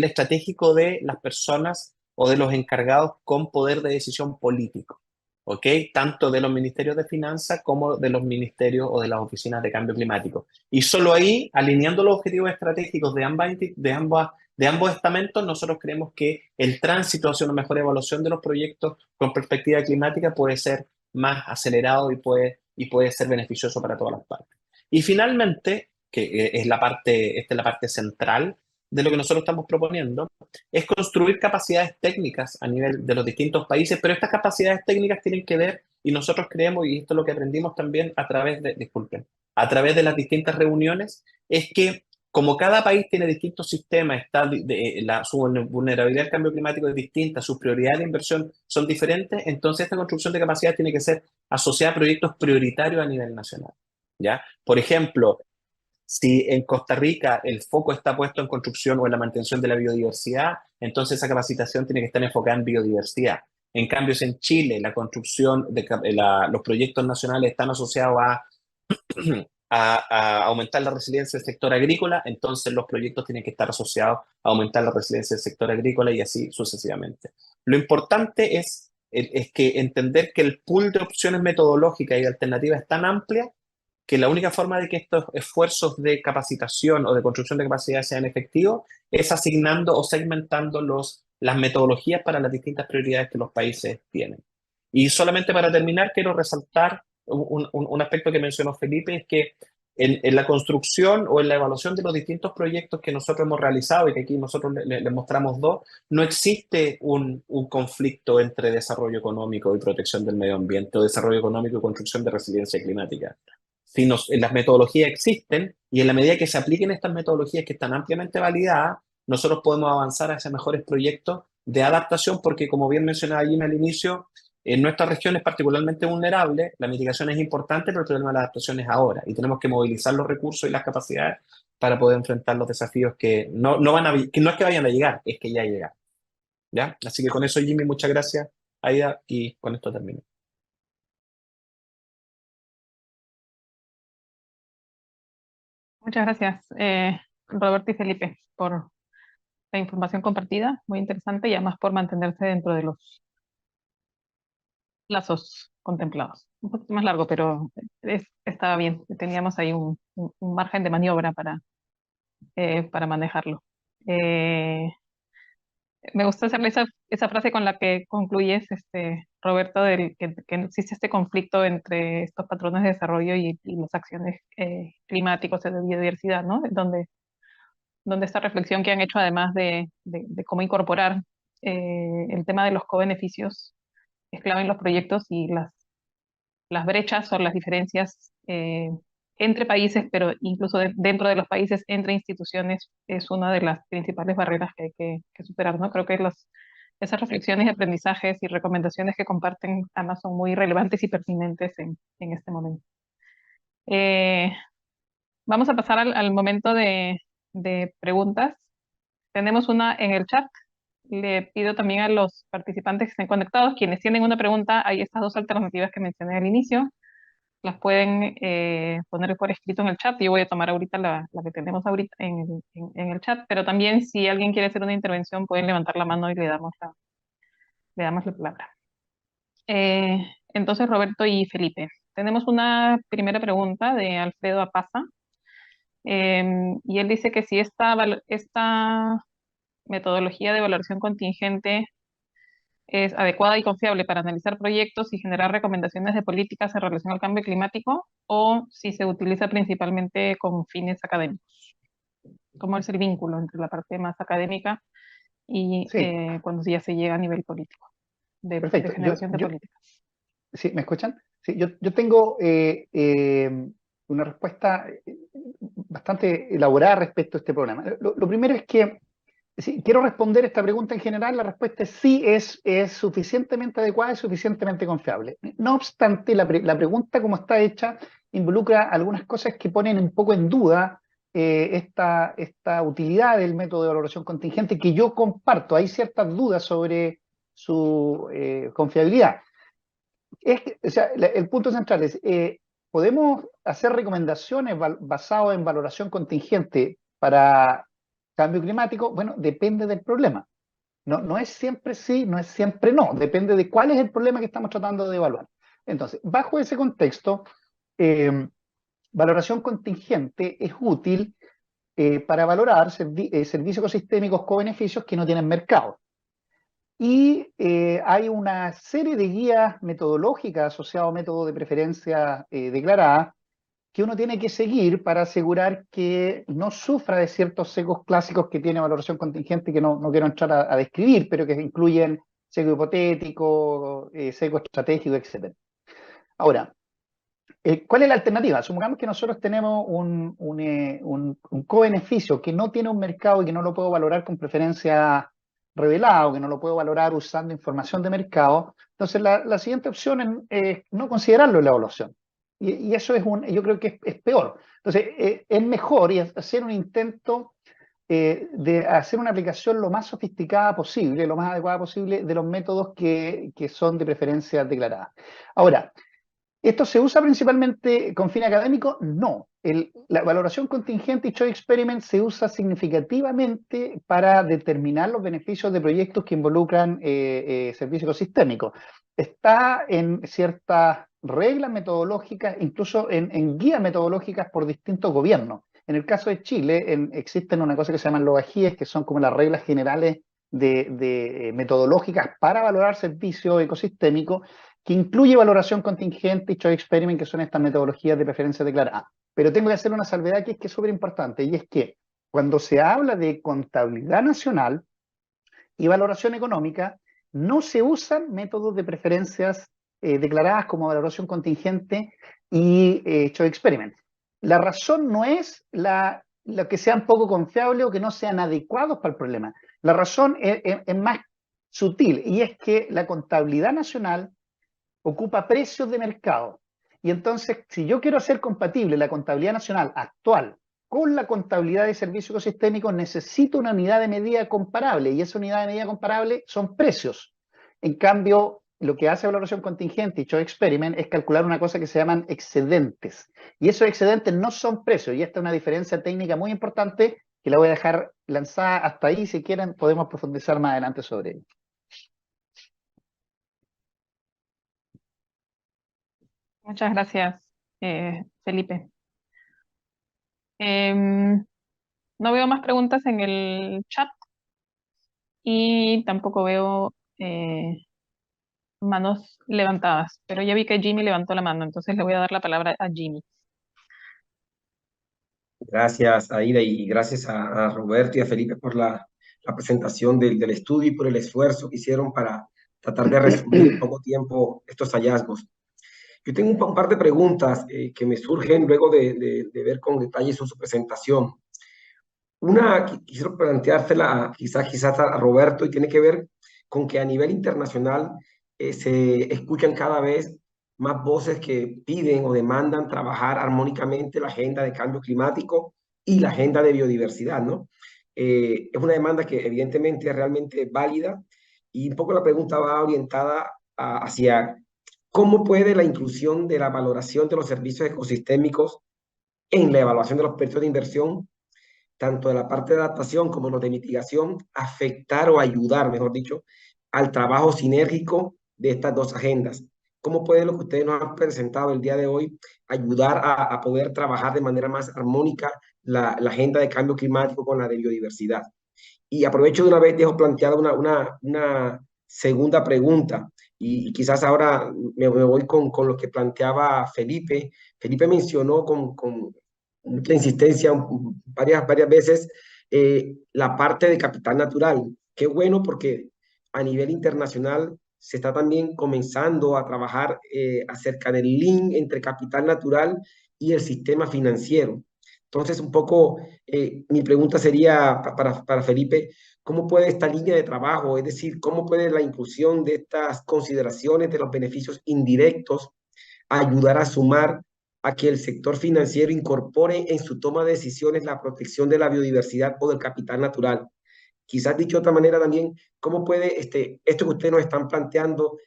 estratégico de las personas o de los encargados con poder de decisión político, ¿ok? Tanto de los ministerios de finanzas como de los ministerios o de las oficinas de cambio climático. Y solo ahí, alineando los objetivos estratégicos de ambos estamentos, nosotros creemos que el tránsito hacia una mejor evaluación de los proyectos con perspectiva climática puede ser más acelerado y puede ser beneficioso para todas las partes. Y finalmente, que esta es la parte central de lo que nosotros estamos proponiendo, es construir capacidades técnicas a nivel de los distintos países, pero estas capacidades técnicas tienen que ver, y nosotros creemos, y esto es lo que aprendimos también a través de las distintas reuniones, es que como cada país tiene distintos sistemas, su vulnerabilidad al cambio climático es distinta, sus prioridades de inversión son diferentes, entonces esta construcción de capacidades tiene que ser asociada a proyectos prioritarios a nivel nacional, ¿ya? Por ejemplo, si en Costa Rica el foco está puesto en construcción o en la mantención de la biodiversidad, entonces esa capacitación tiene que estar enfocada en biodiversidad. En cambio, si en Chile la construcción los proyectos nacionales están asociados a aumentar la resiliencia del sector agrícola, entonces los proyectos tienen que estar asociados a aumentar la resiliencia del sector agrícola y así sucesivamente. Lo importante es que entender que el pool de opciones metodológicas y alternativas es tan amplia que la única forma de que estos esfuerzos de capacitación o de construcción de capacidades sean efectivos es asignando o segmentando las metodologías para las distintas prioridades que los países tienen. Y solamente para terminar, quiero resaltar un aspecto que mencionó Felipe, es que en la construcción o en la evaluación de los distintos proyectos que nosotros hemos realizado, y que aquí nosotros le mostramos dos, no existe un conflicto entre desarrollo económico y protección del medio ambiente, o desarrollo económico y construcción de resiliencia climática. Sino, las metodologías existen, y en la medida que se apliquen estas metodologías que están ampliamente validadas, nosotros podemos avanzar hacia mejores proyectos de adaptación, porque como bien mencionaba Jimmy al inicio, en nuestra región es particularmente vulnerable, la mitigación es importante, pero el problema de la adaptación es ahora, y tenemos que movilizar los recursos y las capacidades para poder enfrentar los desafíos que no es que vayan a llegar, es que ya llegan. ¿Ya? Así que con eso, Jimmy, muchas gracias, Aida, y con esto termino. Muchas gracias, Roberto y Felipe, por la información compartida, muy interesante y además por mantenerse dentro de los plazos contemplados. Un poquito más largo, pero estaba bien. Teníamos ahí un margen de maniobra para manejarlo. Eh, Me gusta hacerle esa frase con la que concluyes, Roberto, que no existe este conflicto entre estos patrones de desarrollo y las acciones climáticas de biodiversidad, ¿no? Donde esta reflexión que han hecho, además de cómo incorporar el tema de los co-beneficios, es clave en los proyectos y las brechas o las diferencias entre países, pero incluso dentro de los países, entre instituciones, es una de las principales barreras que hay que superar, ¿no? Creo que esas reflexiones, aprendizajes y recomendaciones que comparten además son muy relevantes y pertinentes en este momento. Eh, Vamos a pasar al momento de preguntas. Tenemos una en el chat. Le pido también a los participantes que estén conectados, quienes tienen una pregunta, hay estas dos alternativas que mencioné al inicio, las pueden poner por escrito en el chat. Yo voy a tomar ahorita la que tenemos ahorita en el chat, pero también si alguien quiere hacer una intervención, pueden levantar la mano y le damos la palabra. Entonces, Roberto y Felipe, tenemos una primera pregunta de Alfredo Apaza, y él dice que si esta metodología de evaluación contingente es adecuada y confiable para analizar proyectos y generar recomendaciones de políticas en relación al cambio climático, o si se utiliza principalmente con fines académicos. ¿Cómo es el vínculo entre la parte más académica y Sí, cuando ya se llega a nivel político, de perfecto. generación de políticas? Sí, ¿me escuchan? Sí, yo tengo una respuesta bastante elaborada respecto a este problema. Lo primero es que si quiero responder esta pregunta en general, la respuesta es sí, es suficientemente adecuada y suficientemente confiable. No obstante, la pregunta como está hecha involucra algunas cosas que ponen un poco en duda esta utilidad del método de valoración contingente, que yo comparto. Hay ciertas dudas sobre su confiabilidad. O sea, el punto central es, ¿podemos hacer recomendaciones basadas en valoración contingente para cambio climático? Bueno, depende del problema. No es siempre sí, no es siempre no. Depende de cuál es el problema que estamos tratando de evaluar. Entonces, bajo ese contexto, valoración contingente es útil para valorar servicios ecosistémicos co-beneficios que no tienen mercado. Y hay una serie de guías metodológicas asociadas a método de preferencia declarada que uno tiene que seguir para asegurar que no sufra de ciertos sesgos clásicos que tiene valoración contingente, que no quiero entrar a describir, pero que incluyen sesgo hipotético, sesgo estratégico, etc. Ahora, ¿cuál es la alternativa? Supongamos que nosotros tenemos un co-beneficio que no tiene un mercado y que no lo puedo valorar con preferencia revelado, que no lo puedo valorar usando información de mercado. Entonces, la siguiente opción es no considerarlo en la evaluación. Y eso yo creo que es peor. Entonces, es mejor hacer un intento de hacer una aplicación lo más sofisticada posible, lo más adecuada posible de los métodos que son de preferencia declarada. Ahora, ¿esto se usa principalmente con fin académico? No. La valoración contingente y choice experiment se usa significativamente para determinar los beneficios de proyectos que involucran servicios ecosistémicos. Está en ciertas reglas metodológicas, incluso en guías metodológicas por distintos gobiernos. En el caso de Chile existen una cosa que se llaman los ajíes, que son como las reglas generales metodológicas para valorar servicios ecosistémicos, que incluye valoración contingente y choice experiment, que son estas metodologías de preferencia declarada. Pero tengo que hacer una salvedad que es súper importante, y es que cuando se habla de contabilidad nacional y valoración económica, no se usan métodos de preferencias declaradas como valoración contingente y choice experiment. La razón no es lo que sean poco confiables o que no sean adecuados para el problema. La razón es más sutil, y es que la contabilidad nacional ocupa precios de mercado. Y entonces, si yo quiero hacer compatible la contabilidad nacional actual con la contabilidad de servicios ecosistémicos, necesito una unidad de medida comparable, y esa unidad de medida comparable son precios. En cambio, lo que hace valoración contingente y choice experiment es calcular una cosa que se llaman excedentes. Y esos excedentes no son precios, y esta es una diferencia técnica muy importante que la voy a dejar lanzada hasta ahí. Si quieren, podemos profundizar más adelante sobre ello. Muchas gracias, Felipe. Em, no veo más preguntas en el chat y tampoco veo manos levantadas, pero ya vi que Jimmy levantó la mano, entonces le voy a dar la palabra a Jimmy. Gracias, Aida, y gracias a Roberto y a Felipe por la presentación del estudio y por el esfuerzo que hicieron para tratar de resumir en poco tiempo estos hallazgos. Yo tengo un par de preguntas que me surgen luego de ver con detalle su presentación. Una, quisiera planteársela quizás a Roberto, y tiene que ver con que a nivel internacional se escuchan cada vez más voces que piden o demandan trabajar armónicamente la agenda de cambio climático y la agenda de biodiversidad, ¿no? Es una demanda que evidentemente es realmente válida, y un poco la pregunta va orientada hacia cómo puede la inclusión de la valoración de los servicios ecosistémicos en la evaluación de los proyectos de inversión, tanto de la parte de adaptación como los de mitigación, afectar o ayudar, mejor dicho, al trabajo sinérgico de estas dos agendas. ¿Cómo puede lo que ustedes nos han presentado el día de hoy ayudar a poder trabajar de manera más armónica la agenda de cambio climático con la de biodiversidad? Y aprovecho de una vez, dejo planteada una segunda pregunta, y quizás ahora me voy con lo que planteaba Felipe. Felipe mencionó con mucha insistencia varias veces la parte de capital natural. Qué bueno, porque a nivel internacional se está también comenzando a trabajar acerca del link entre capital natural y el sistema financiero. Entonces, un poco mi pregunta sería para Felipe: ¿cómo puede esta línea de trabajo, es decir, cómo puede la inclusión de estas consideraciones de los beneficios indirectos ayudar a sumar a que el sector financiero incorpore en su toma de decisiones la protección de la biodiversidad o del capital natural? Quizás dicho de otra manera también, ¿cómo puede esto que ustedes nos están planteando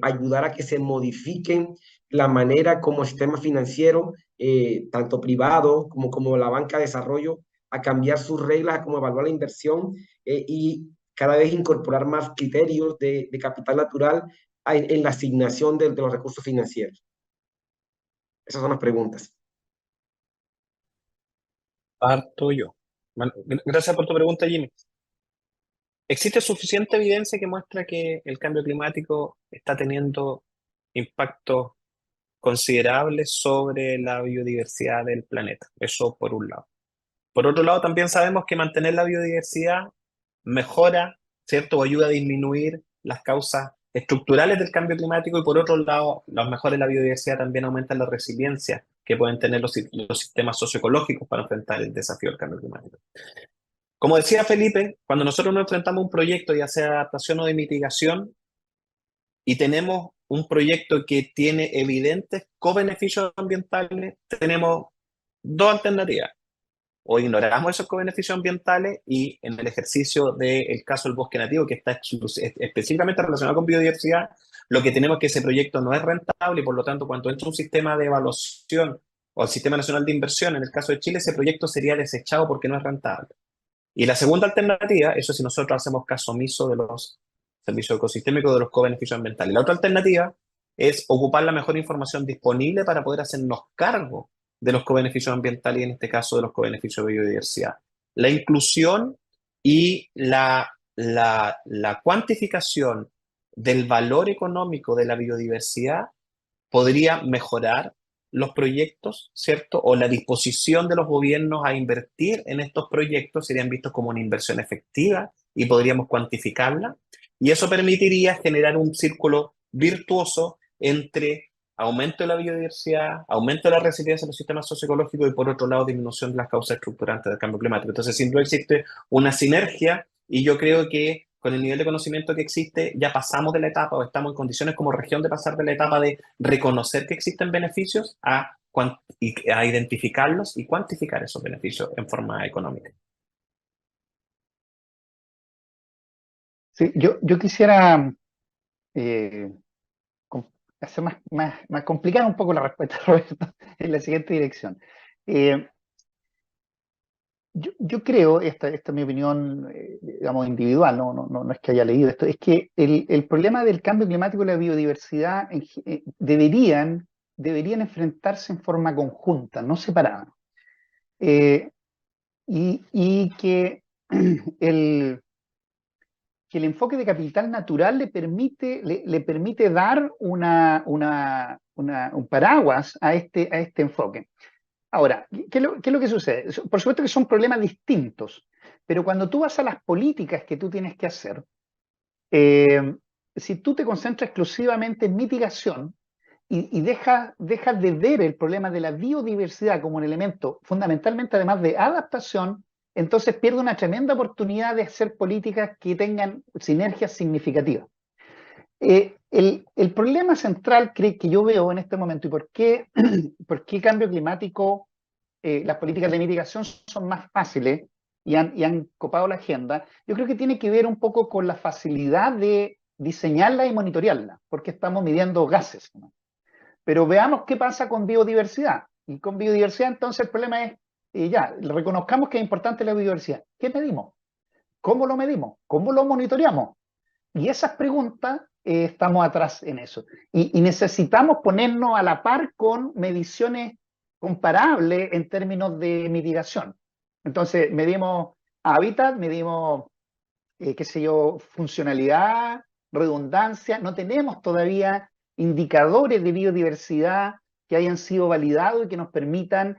ayudar a que se modifiquen la manera como el sistema financiero, tanto privado como la banca de desarrollo, a cambiar sus reglas, a cómo evaluar la inversión y cada vez incorporar más criterios de capital natural en la asignación de los recursos financieros? Esas son las preguntas. Parto yo. Bueno, gracias por tu pregunta, Jimmy. ¿Existe suficiente evidencia que muestra que el cambio climático está teniendo impactos considerables sobre la biodiversidad del planeta? Eso por un lado. Por otro lado, también sabemos que mantener la biodiversidad mejora, ¿cierto? O ayuda a disminuir las causas estructurales del cambio climático, y por otro lado, los mejores de la biodiversidad también aumentan la resiliencia que pueden tener los sistemas socioecológicos para enfrentar el desafío del cambio climático. Como decía Felipe, cuando nosotros nos enfrentamos a un proyecto, ya sea de adaptación o de mitigación, y tenemos un proyecto que tiene evidentes co-beneficios ambientales, tenemos dos alternativas: o ignoramos esos co-beneficios ambientales, y en el ejercicio del caso del bosque nativo, que está específicamente relacionado con biodiversidad, lo que tenemos es que ese proyecto no es rentable, y por lo tanto, cuando entra un sistema de evaluación o el Sistema Nacional de Inversión, en el caso de Chile, ese proyecto sería desechado porque no es rentable. Y la segunda alternativa, eso si nosotros hacemos caso omiso de los servicios ecosistémicos, de los co-beneficios ambientales. La otra alternativa es ocupar la mejor información disponible para poder hacernos cargo de los co-beneficios ambientales, y en este caso de los co-beneficios de biodiversidad. La inclusión y la la cuantificación del valor económico de la biodiversidad podría mejorar los proyectos, ¿cierto? O la disposición de los gobiernos a invertir en estos proyectos serían vistos como una inversión efectiva y podríamos cuantificarla. Y eso permitiría generar un círculo virtuoso entre aumento de la biodiversidad, aumento de la resiliencia de los sistemas socioecológicos y, por otro lado, disminución de las causas estructurantes del cambio climático. Entonces, sin duda existe una sinergia y yo creo que con el nivel de conocimiento que existe ya pasamos de la etapa o estamos en condiciones como región de pasar de la etapa de reconocer que existen beneficios a identificarlos y cuantificar esos beneficios en forma económica. Sí, yo quisiera hacer más complicar un poco la respuesta, Roberto, en la siguiente dirección. Yo creo, esta es mi opinión, digamos, individual, no es que haya leído esto, es que el problema del cambio climático y la biodiversidad deberían enfrentarse en forma conjunta, no separada. Y que el enfoque de capital natural le permite dar un paraguas a este enfoque. Ahora, ¿qué es lo que sucede? Por supuesto que son problemas distintos, pero cuando tú vas a las políticas que tú tienes que hacer, si tú te concentras exclusivamente en mitigación y dejas de ver el problema de la biodiversidad como un elemento fundamentalmente además de adaptación, entonces pierde una tremenda oportunidad de hacer políticas que tengan sinergias significativas. El problema central que yo veo en este momento y por qué el cambio climático, las políticas de mitigación son más fáciles y han copado la agenda, yo creo que tiene que ver un poco con la facilidad de diseñarla y monitorearla, porque estamos midiendo gases, ¿no? Pero veamos qué pasa con biodiversidad. Y con biodiversidad entonces el problema es, ya, reconozcamos que es importante la biodiversidad. ¿Qué medimos? ¿Cómo lo medimos? ¿Cómo lo monitoreamos? Y esas preguntas, estamos atrás en eso. Y necesitamos ponernos a la par con mediciones comparables en términos de mitigación. Entonces, medimos hábitat, medimos, qué sé yo, funcionalidad, redundancia. No tenemos todavía indicadores de biodiversidad que hayan sido validados y que nos permitan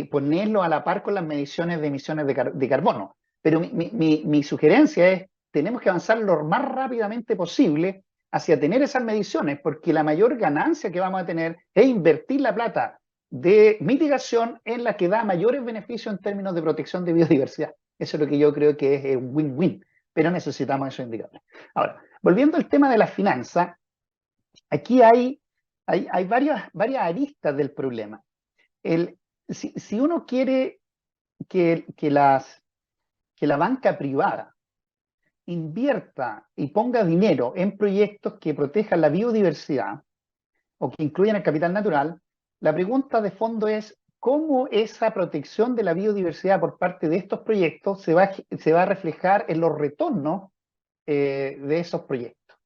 ponerlo a la par con las mediciones de emisiones de carbono. Pero mi sugerencia es, tenemos que avanzar lo más rápidamente posible hacia tener esas mediciones, porque la mayor ganancia que vamos a tener es invertir la plata de mitigación en la que da mayores beneficios en términos de protección de biodiversidad. Eso es lo que yo creo que es un win-win, pero necesitamos esos indicadores. Ahora, volviendo al tema de la finanza, aquí hay varias aristas del problema. Si uno quiere que la banca privada invierta y ponga dinero en proyectos que protejan la biodiversidad o que incluyan el capital natural, la pregunta de fondo es cómo esa protección de la biodiversidad por parte de estos proyectos se va a reflejar en los retornos de esos proyectos.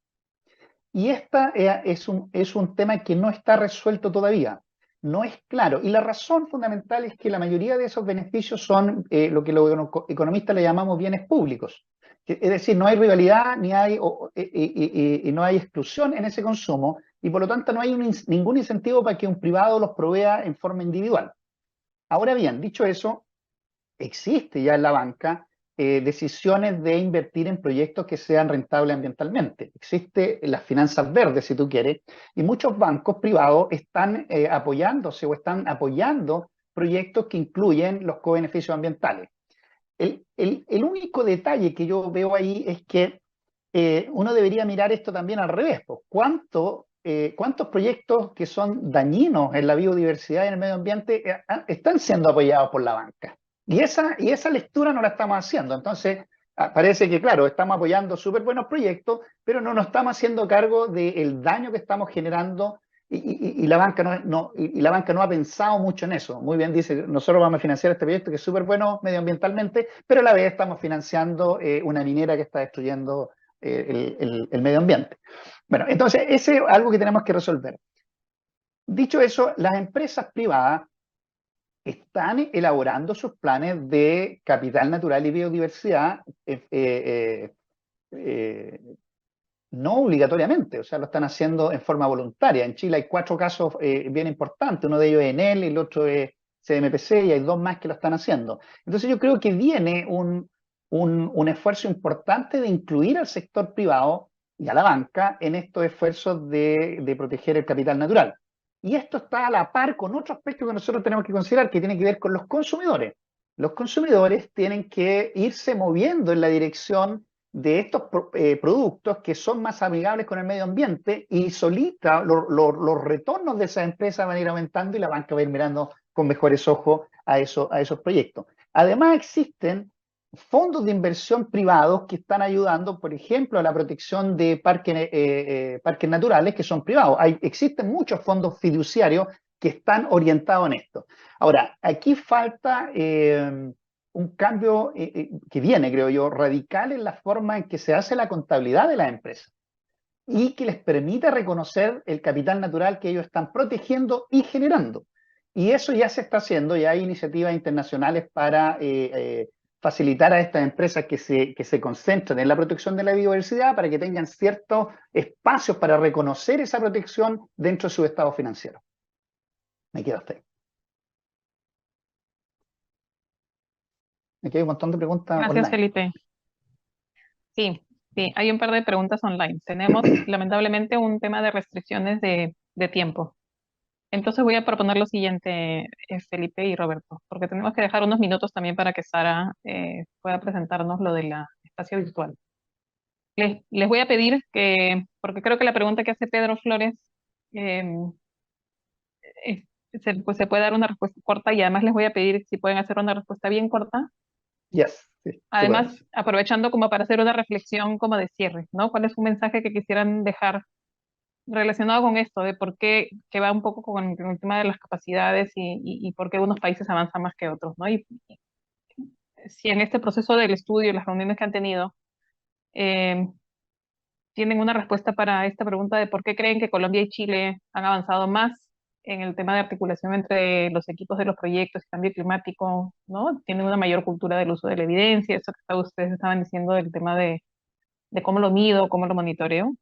Y esta es un tema que no está resuelto todavía, no es claro. Y la razón fundamental es que la mayoría de esos beneficios son lo que los economistas le llamamos bienes públicos. Es decir, no hay rivalidad ni no hay exclusión en ese consumo y por lo tanto no hay ningún incentivo para que un privado los provea en forma individual. Ahora bien, dicho eso, existe ya en la banca decisiones de invertir en proyectos que sean rentables ambientalmente. Existe las finanzas verdes, si tú quieres, y muchos bancos privados están apoyándose o están apoyando proyectos que incluyen los co-beneficios ambientales. El único detalle que yo veo ahí es que uno debería mirar esto también al revés. Pues, ¿cuántos proyectos que son dañinos en la biodiversidad y en el medio ambiente están siendo apoyados por la banca? Y esa lectura no la estamos haciendo. Entonces, parece que, claro, estamos apoyando súper buenos proyectos, pero no nos estamos haciendo cargo del daño que estamos generando y la banca no ha pensado mucho en eso. Muy bien dice, nosotros vamos a financiar este proyecto que es súper bueno medioambientalmente, pero a la vez estamos financiando una minera que está destruyendo el medio ambiente. Bueno, entonces, ese es algo que tenemos que resolver. Dicho eso, las empresas privadas están elaborando sus planes de capital natural y biodiversidad no obligatoriamente, o sea, lo están haciendo en forma voluntaria. En Chile hay 4 casos bien importantes, uno de ellos es Enel, el otro es CMPC y hay 2 más que lo están haciendo. Entonces yo creo que viene un esfuerzo importante de incluir al sector privado y a la banca en estos esfuerzos de proteger el capital natural. Y esto está a la par con otro aspecto que nosotros tenemos que considerar, que tiene que ver con los consumidores. Los consumidores tienen que irse moviendo en la dirección de estos productos que son más amigables con el medio ambiente y solita los retornos de esas empresas van a ir aumentando y la banca va a ir mirando con mejores ojos a esos proyectos. Además existen fondos de inversión privados que están ayudando, por ejemplo, a la protección de parques naturales que son privados. Existen muchos fondos fiduciarios que están orientados en esto. Ahora, aquí falta un cambio que viene, creo yo, radical en la forma en que se hace la contabilidad de las empresas y que les permita reconocer el capital natural que ellos están protegiendo y generando. Y eso ya se está haciendo, ya hay iniciativas internacionales para facilitar a estas empresas que se concentren en la protección de la biodiversidad para que tengan ciertos espacios para reconocer esa protección dentro de su estado financiero. Me quedo hasta ahí. Aquí hay un montón de preguntas Gracias, online. Felipe. Sí, sí, hay un par de preguntas online. Tenemos lamentablemente un tema de restricciones de tiempo. Entonces voy a proponer lo siguiente, Felipe y Roberto, porque tenemos que dejar unos minutos también para que Sara pueda presentarnos lo del espacio virtual. Les voy a pedir que, porque creo que la pregunta que hace Pedro Flores eh, pues se puede dar una respuesta corta y además les voy a pedir si pueden hacer una respuesta bien corta. Yes, sí, Además, aprovechando como para hacer una reflexión como de cierre, ¿no? ¿Cuál es un mensaje que quisieran dejar relacionado con esto, de por qué, que va un poco con el tema de las capacidades y por qué unos países avanzan más que otros, ¿no? Y si en este proceso del estudio y las reuniones que han tenido, eh, tienen una respuesta para esta pregunta de por qué creen que Colombia y Chile han avanzado más en el tema de articulación entre los equipos de los proyectos y cambio climático, ¿no? Tienen una mayor cultura del uso de la evidencia, eso que ustedes estaban diciendo del tema de cómo lo mido, cómo lo monitoreo,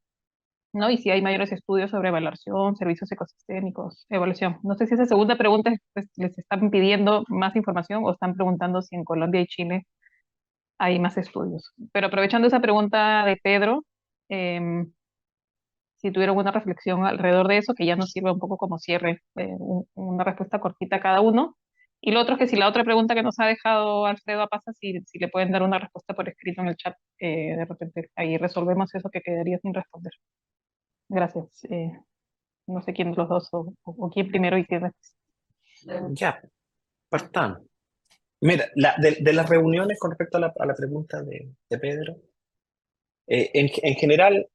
¿no? Y si hay mayores estudios sobre evaluación, servicios ecosistémicos, evaluación. No sé si esa segunda pregunta les están pidiendo más información o están preguntando si en Colombia y Chile hay más estudios. Pero aprovechando esa pregunta de Pedro, em, si tuvieron una reflexión alrededor de eso, que ya nos sirve un poco como cierre, una respuesta cortita a cada uno. Y lo otro es que si la otra pregunta que nos ha dejado Alfredo Apaza, si le pueden dar una respuesta por escrito en el chat, de repente ahí resolvemos eso que quedaría sin responder. Gracias. No sé quién de los dos o quién primero y quién después. Ya, partamos. Mira, de las reuniones con respecto a la pregunta de Pedro, en general,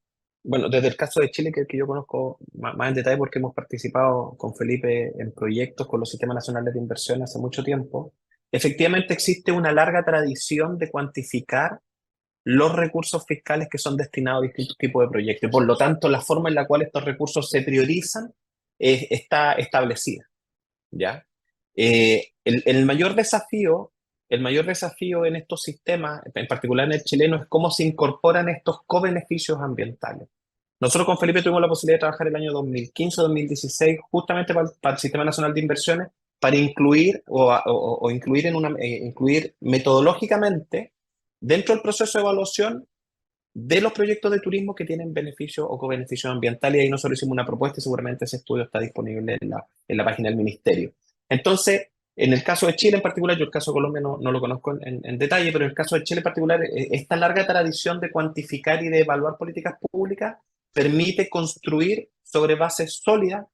bueno, desde el caso de Chile, que yo conozco más en detalle porque hemos participado con Felipe en proyectos con los sistemas nacionales de inversión hace mucho tiempo, efectivamente existe una larga tradición de cuantificar los recursos fiscales que son destinados a distintos tipos de proyectos. Por lo tanto, la forma en la cual estos recursos se priorizan está establecida, ¿ya? El mayor desafío en estos sistemas, en particular en el chileno, es cómo se incorporan estos co-beneficios ambientales. Nosotros con Felipe tuvimos la posibilidad de trabajar el año 2015-2016 justamente para el Sistema Nacional de Inversiones, para incluir incluir metodológicamente dentro del proceso de evaluación de los proyectos de turismo que tienen beneficios o co-beneficios ambientales, y ahí nosotros hicimos una propuesta y seguramente ese estudio está disponible en la página del Ministerio. Entonces, en el caso de Chile en particular, yo el caso de Colombia no lo conozco en detalle, pero en el caso de Chile en particular, esta larga tradición de cuantificar y de evaluar políticas públicas permite construir sobre bases sólidas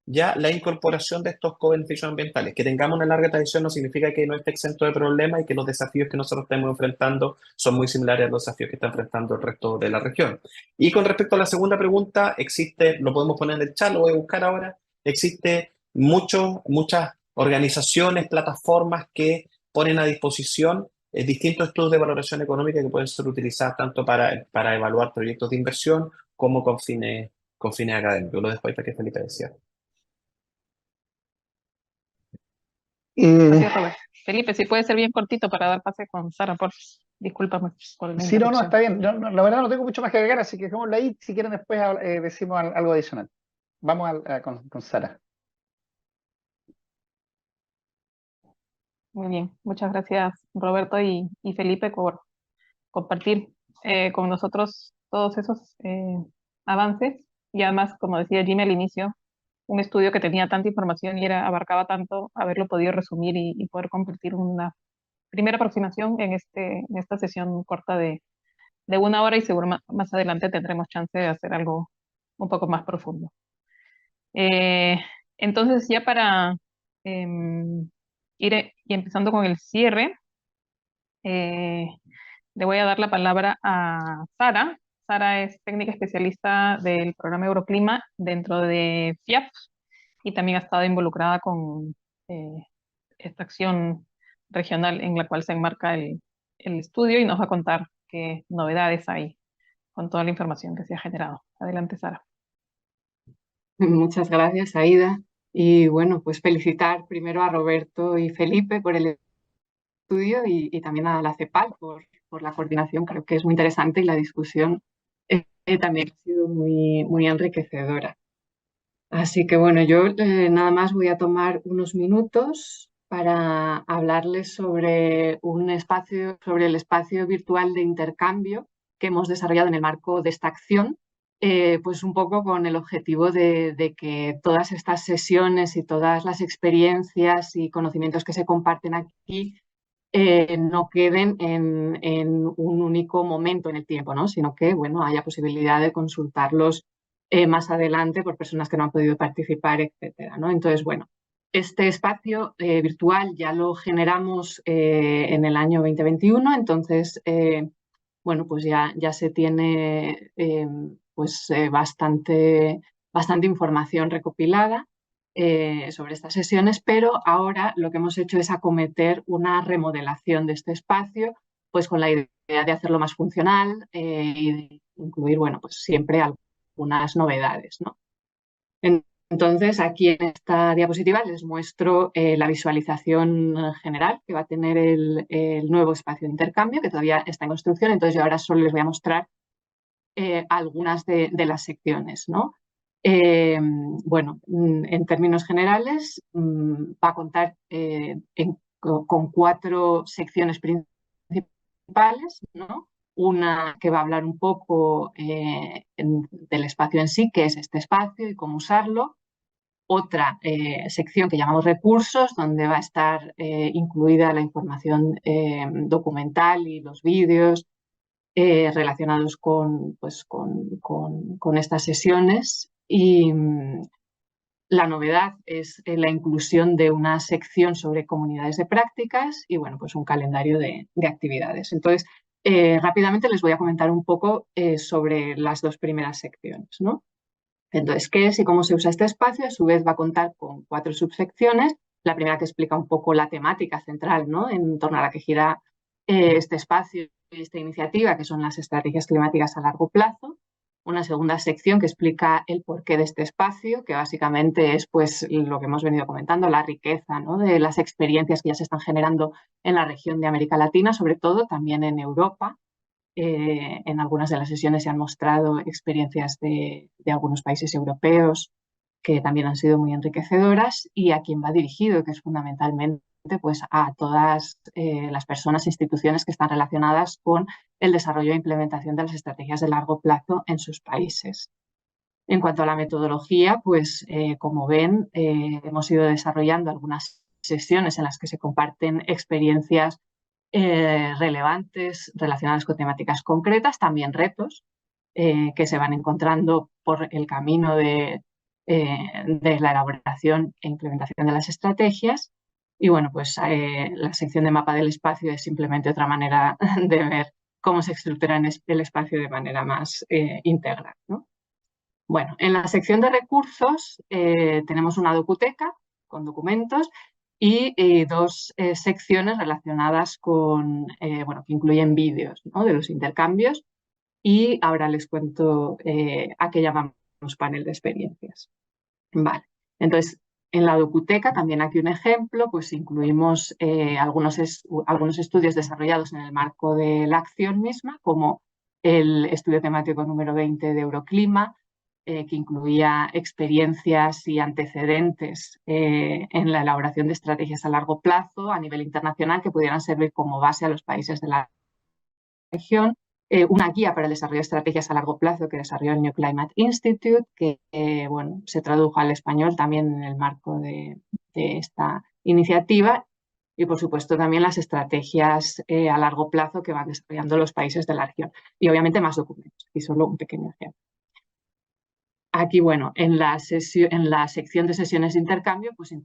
ya la incorporación de estos co-beneficios ambientales. Que tengamos una larga tradición no significa que no esté exento de problemas y que los desafíos que nosotros estamos enfrentando son muy similares a los desafíos que está enfrentando el resto de la región. Y con respecto a la segunda pregunta, lo podemos poner en el chat, lo voy a buscar ahora, existe muchas organizaciones, plataformas que ponen a disposición distintos estudios de valoración económica que pueden ser utilizados tanto para evaluar proyectos de inversión como con fines académicos. Lo dejo ahí para que Felipe decía. Eh, Así, Robert. Felipe, si puede ser bien cortito para dar pase con Sara, por discúlpame por la sí, no, no, interrupción. está bien. La verdad no tengo mucho más que agregar, así que dejémoslo ahí. Si quieren después decimos algo adicional. Vamos con Sara. Muy bien, muchas gracias Roberto y Felipe por compartir con nosotros todos esos avances y además, como decía Jimmy al inicio, un estudio que tenía tanta información y abarcaba tanto, haberlo podido resumir y poder compartir una primera aproximación en esta sesión corta de 1 hora y seguro más adelante tendremos chance de hacer algo un poco más profundo. Eh, entonces, ya para em, y empezando con el cierre, eh, le voy a dar la palabra a Sara. Sara es técnica especialista del programa Euroclima dentro de FIAP y también ha estado involucrada con eh, esta acción regional en la cual se enmarca el estudio y nos va a contar qué novedades hay con toda la información que se ha generado. Adelante, Sara. Muchas gracias, Aida. Y bueno, pues felicitar primero a Roberto y Felipe por el estudio y también a la CEPAL por la coordinación. Creo que es muy interesante y la discusión también ha sido muy enriquecedora. Así que bueno, yo nada más voy a tomar unos minutos para hablarles sobre sobre el espacio virtual de intercambio que hemos desarrollado en el marco de esta acción, pues un poco con el objetivo de que todas estas sesiones y todas las experiencias y conocimientos que se comparten aquí no queden en un único momento en el tiempo, ¿no? Sino que bueno, haya posibilidad de consultarlos más adelante por personas que no han podido participar, etcétera, ¿no? Entonces, bueno, este espacio virtual ya lo generamos en el año 2021, entonces, bueno, pues ya se tiene pues bastante información recopilada sobre estas sesiones, pero ahora lo que hemos hecho es acometer una remodelación de este espacio, pues con la idea de hacerlo más funcional y de incluir, bueno, pues siempre algunas novedades, ¿no? Entonces, aquí en esta diapositiva les muestro la visualización general que va a tener el nuevo espacio de intercambio, que todavía está en construcción. Entonces, yo ahora solo les voy a mostrar algunas de las secciones, ¿no? Bueno, en términos generales, va a contar con 4 secciones principales, ¿no? Una que va a hablar un poco del espacio en sí, qué es este espacio y cómo usarlo. Otra sección que llamamos recursos, donde va a estar incluida la información documental y los vídeos relacionados pues, con estas sesiones. Y la novedad es la inclusión de una sección sobre comunidades de prácticas y bueno, pues un calendario de actividades. Entonces, rápidamente les voy a comentar un poco sobre las 2 primeras secciones, ¿no? Entonces, ¿qué es y cómo se usa este espacio? A su vez va a contar con 4 subsecciones. La primera que explica un poco la temática central, ¿no? En torno a la que gira este espacio y esta iniciativa, que son las estrategias climáticas a largo plazo. Una segunda sección que explica el porqué de este espacio, que básicamente es pues, lo que hemos venido comentando, la riqueza, ¿no? De las experiencias que ya se están generando en la región de América Latina, sobre todo también en Europa. En algunas de las sesiones se han mostrado experiencias de algunos países europeos que también han sido muy enriquecedoras y a quien va dirigido, que es fundamentalmente pues, a todas las personas e instituciones que están relacionadas con el desarrollo e implementación de las estrategias de largo plazo en sus países. En cuanto a la metodología, pues como ven, hemos ido desarrollando algunas sesiones en las que se comparten experiencias relevantes relacionadas con temáticas concretas, también retos que se van encontrando por el camino de la elaboración e implementación de las estrategias. Y bueno, pues la sección de mapa del espacio es simplemente otra manera de ver cómo se estructura el espacio de manera más integral, ¿no? Bueno, en la sección de recursos tenemos una docuteca con documentos y 2 secciones relacionadas con, bueno, que incluyen vídeos, ¿no? De los intercambios y ahora les cuento a qué llamamos panel de experiencias. Vale, entonces En la docuteca, también aquí un ejemplo, pues incluimos algunos estudios desarrollados en el marco de la acción misma, como el estudio temático número 20 de Euroclima, que incluía experiencias y antecedentes en la elaboración de estrategias a largo plazo a nivel internacional que pudieran servir como base a los países de la región. Una guía para el desarrollo de estrategias a largo plazo que desarrolló el New Climate Institute, que bueno, se tradujo al español también en el marco de esta iniciativa. Y, por supuesto, también las estrategias a largo plazo que van desarrollando los países de la región. Y, obviamente, más documentos. Y solo un pequeño ejemplo. Aquí, bueno, en la sección de sesiones de intercambio, pues se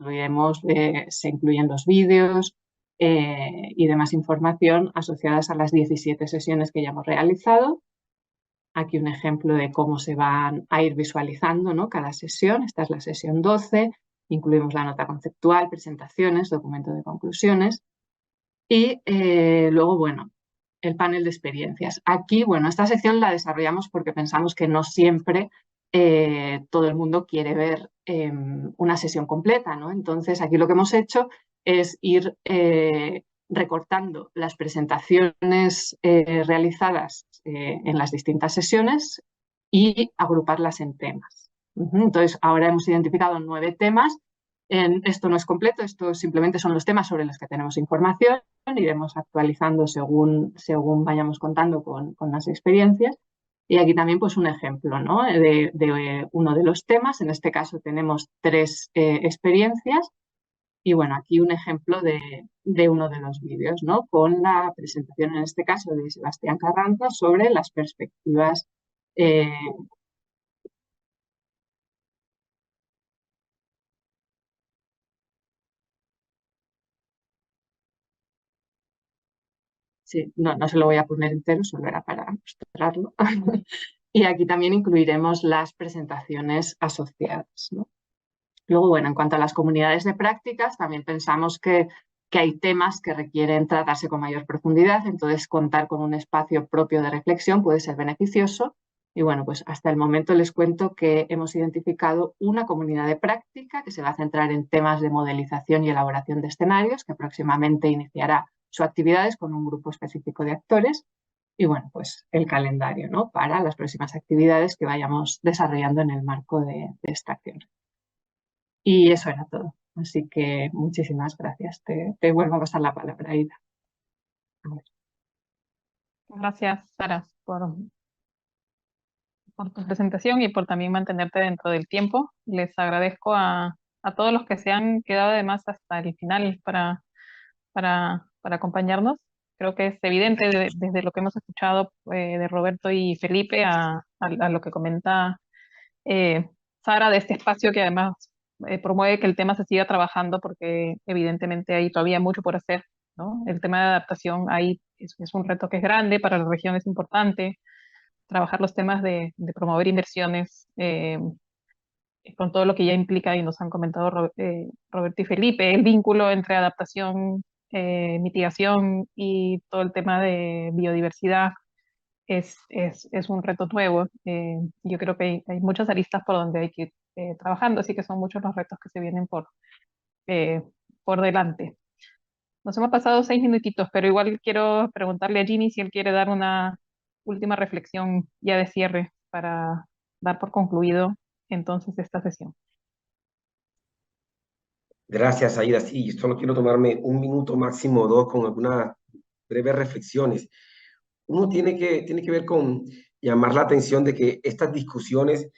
incluyen los vídeos y demás información asociadas a las 17 sesiones que ya hemos realizado. Aquí un ejemplo de cómo se van a ir visualizando, ¿no?, cada sesión. Esta es la sesión 12. Incluimos la nota conceptual, presentaciones, documento de conclusiones. Y luego, bueno, el panel de experiencias. Aquí, bueno, esta sección la desarrollamos porque pensamos que no siempre todo el mundo quiere ver una sesión completa, ¿no? Entonces, aquí lo que hemos hecho es ir recortando las presentaciones realizadas en las distintas sesiones y agruparlas en temas. Entonces, ahora hemos identificado 9 temas. Esto no es completo, esto simplemente son los temas sobre los que tenemos información. Iremos actualizando según vayamos contando con las experiencias. Y aquí también, pues, un ejemplo, ¿no?, de uno de los temas. En este caso tenemos 3 experiencias. Y, bueno, aquí un ejemplo de uno de los vídeos, ¿no?, con la presentación, en este caso, de Sebastián Carranza sobre las perspectivas Sí, no se lo voy a poner entero, solo era para mostrarlo. Y aquí también incluiremos las presentaciones asociadas, ¿no? Luego, bueno, en cuanto a las comunidades de prácticas, también pensamos que hay temas que requieren tratarse con mayor profundidad, entonces contar con un espacio propio de reflexión puede ser beneficioso. Y, bueno, pues hasta el momento les cuento que hemos identificado una comunidad de práctica que se va a centrar en temas de modelización y elaboración de escenarios, que próximamente iniciará sus actividades con un grupo específico de actores. Y, bueno, pues el calendario, ¿no?, para las próximas actividades que vayamos desarrollando en el marco de esta acción. Y eso era todo. Así que muchísimas gracias. Te vuelvo a pasar la palabra, Aida. Gracias, Sara, por tu presentación y por también mantenerte dentro del tiempo. Les agradezco a todos los que se han quedado además hasta el final para acompañarnos. Creo que es evidente desde lo que hemos escuchado de Roberto y Felipe a lo que comenta Sara de este espacio que además promueve que el tema se siga trabajando porque evidentemente hay todavía mucho por hacer, ¿no? El tema de adaptación ahí es un reto que es grande, para la región es importante trabajar los temas de promover inversiones con todo lo que ya implica y nos han comentado Roberto y Felipe, el vínculo entre adaptación, mitigación y todo el tema de biodiversidad es un reto nuevo. Yo creo que hay muchas aristas por donde hay que ir trabajando, así que son muchos los retos que se vienen eh, por delante. Nos hemos pasado 6 minutitos, pero igual quiero preguntarle a Jimmy si él quiere dar una última reflexión ya de cierre para dar por concluido entonces esta sesión. Gracias, Aida. Sí, yo solo quiero tomarme 1 minuto, máximo 2, con algunas breves reflexiones. Uno tiene que ver con llamar la atención de que estas discusiones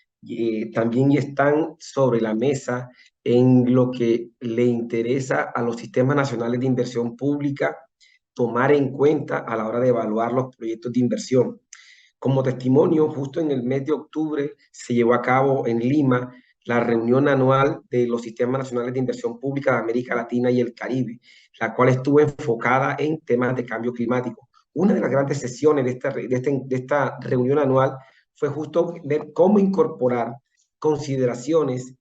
también están sobre la mesa en lo que le interesa a los sistemas nacionales de inversión pública tomar en cuenta a la hora de evaluar los proyectos de inversión. Como testimonio, justo en el mes de octubre se llevó a cabo en Lima la reunión anual de los sistemas nacionales de inversión pública de América Latina y el Caribe, la cual estuvo enfocada en temas de cambio climático. Una de las grandes sesiones de esta reunión anual fue justo ver cómo incorporar consideraciones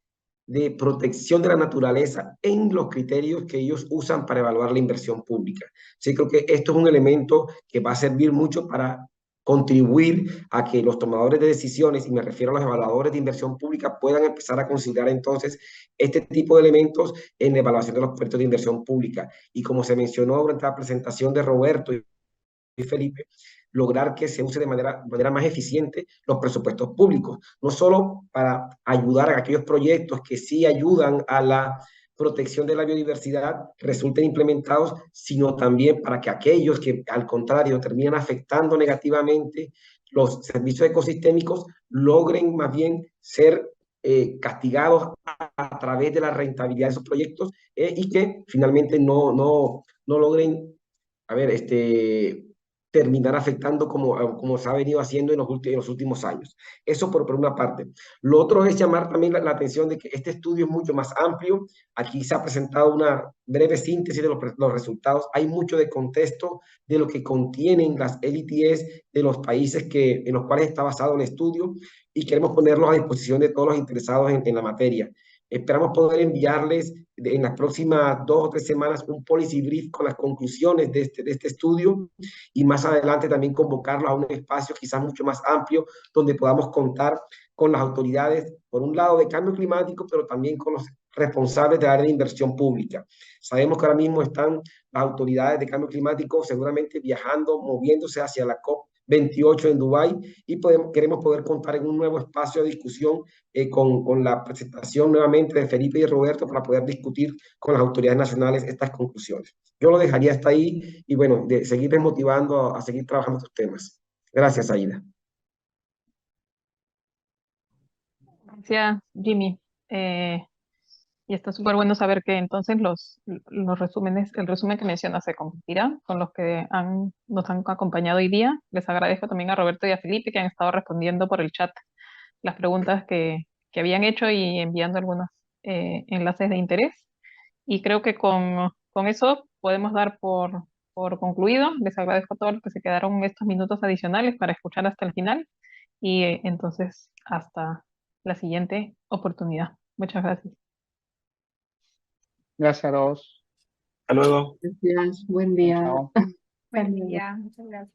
de protección de la naturaleza en los criterios que ellos usan para evaluar la inversión pública. Sí, creo que esto es un elemento que va a servir mucho para contribuir a que los tomadores de decisiones, y me refiero a los evaluadores de inversión pública, puedan empezar a considerar entonces este tipo de elementos en la evaluación de los proyectos de inversión pública. Y como se mencionó durante la presentación de Roberto y Felipe, lograr que se use de manera más eficiente los presupuestos públicos, no solo para ayudar a aquellos proyectos que sí ayudan a la protección de la biodiversidad resulten implementados, sino también para que aquellos que al contrario terminan afectando negativamente los servicios ecosistémicos logren más bien ser castigados a través de la rentabilidad de esos proyectos y que finalmente no logren, a ver, terminar afectando como se ha venido haciendo en los últimos años. Eso por una parte. Lo otro es llamar también la atención de que este estudio es mucho más amplio. Aquí se ha presentado una breve síntesis de los resultados. Hay mucho de contexto de lo que contienen las LTS de los países en los cuales está basado el estudio y queremos ponerlos a disposición de todos los interesados en la materia. Esperamos poder enviarles en las próximas 2 o 3 semanas un policy brief con las conclusiones de este estudio y más adelante también convocarlos a un espacio quizás mucho más amplio donde podamos contar con las autoridades, por un lado de cambio climático, pero también con los responsables del área de inversión pública. Sabemos que ahora mismo están las autoridades de cambio climático seguramente viajando, moviéndose hacia la COP28 en Dubái y queremos poder contar en un nuevo espacio de discusión con la presentación nuevamente de Felipe y Roberto para poder discutir con las autoridades nacionales estas conclusiones. Yo lo dejaría hasta ahí y bueno, de seguirles motivando a seguir trabajando estos temas. Gracias, Aida. Gracias, Jimmy. Y está súper bueno saber que entonces los resúmenes, el resumen que mencionas se compartirá con los que nos han acompañado hoy día. Les agradezco también a Roberto y a Felipe que han estado respondiendo por el chat las preguntas que habían hecho y enviando algunos enlaces de interés. Y creo que con eso podemos dar por concluido. Les agradezco a todos los que se quedaron estos minutos adicionales para escuchar hasta el final. Y entonces, hasta la siguiente oportunidad. Muchas gracias. Gracias a todos. Hasta luego. Gracias, buen día. Chao. Buen día, muchas gracias.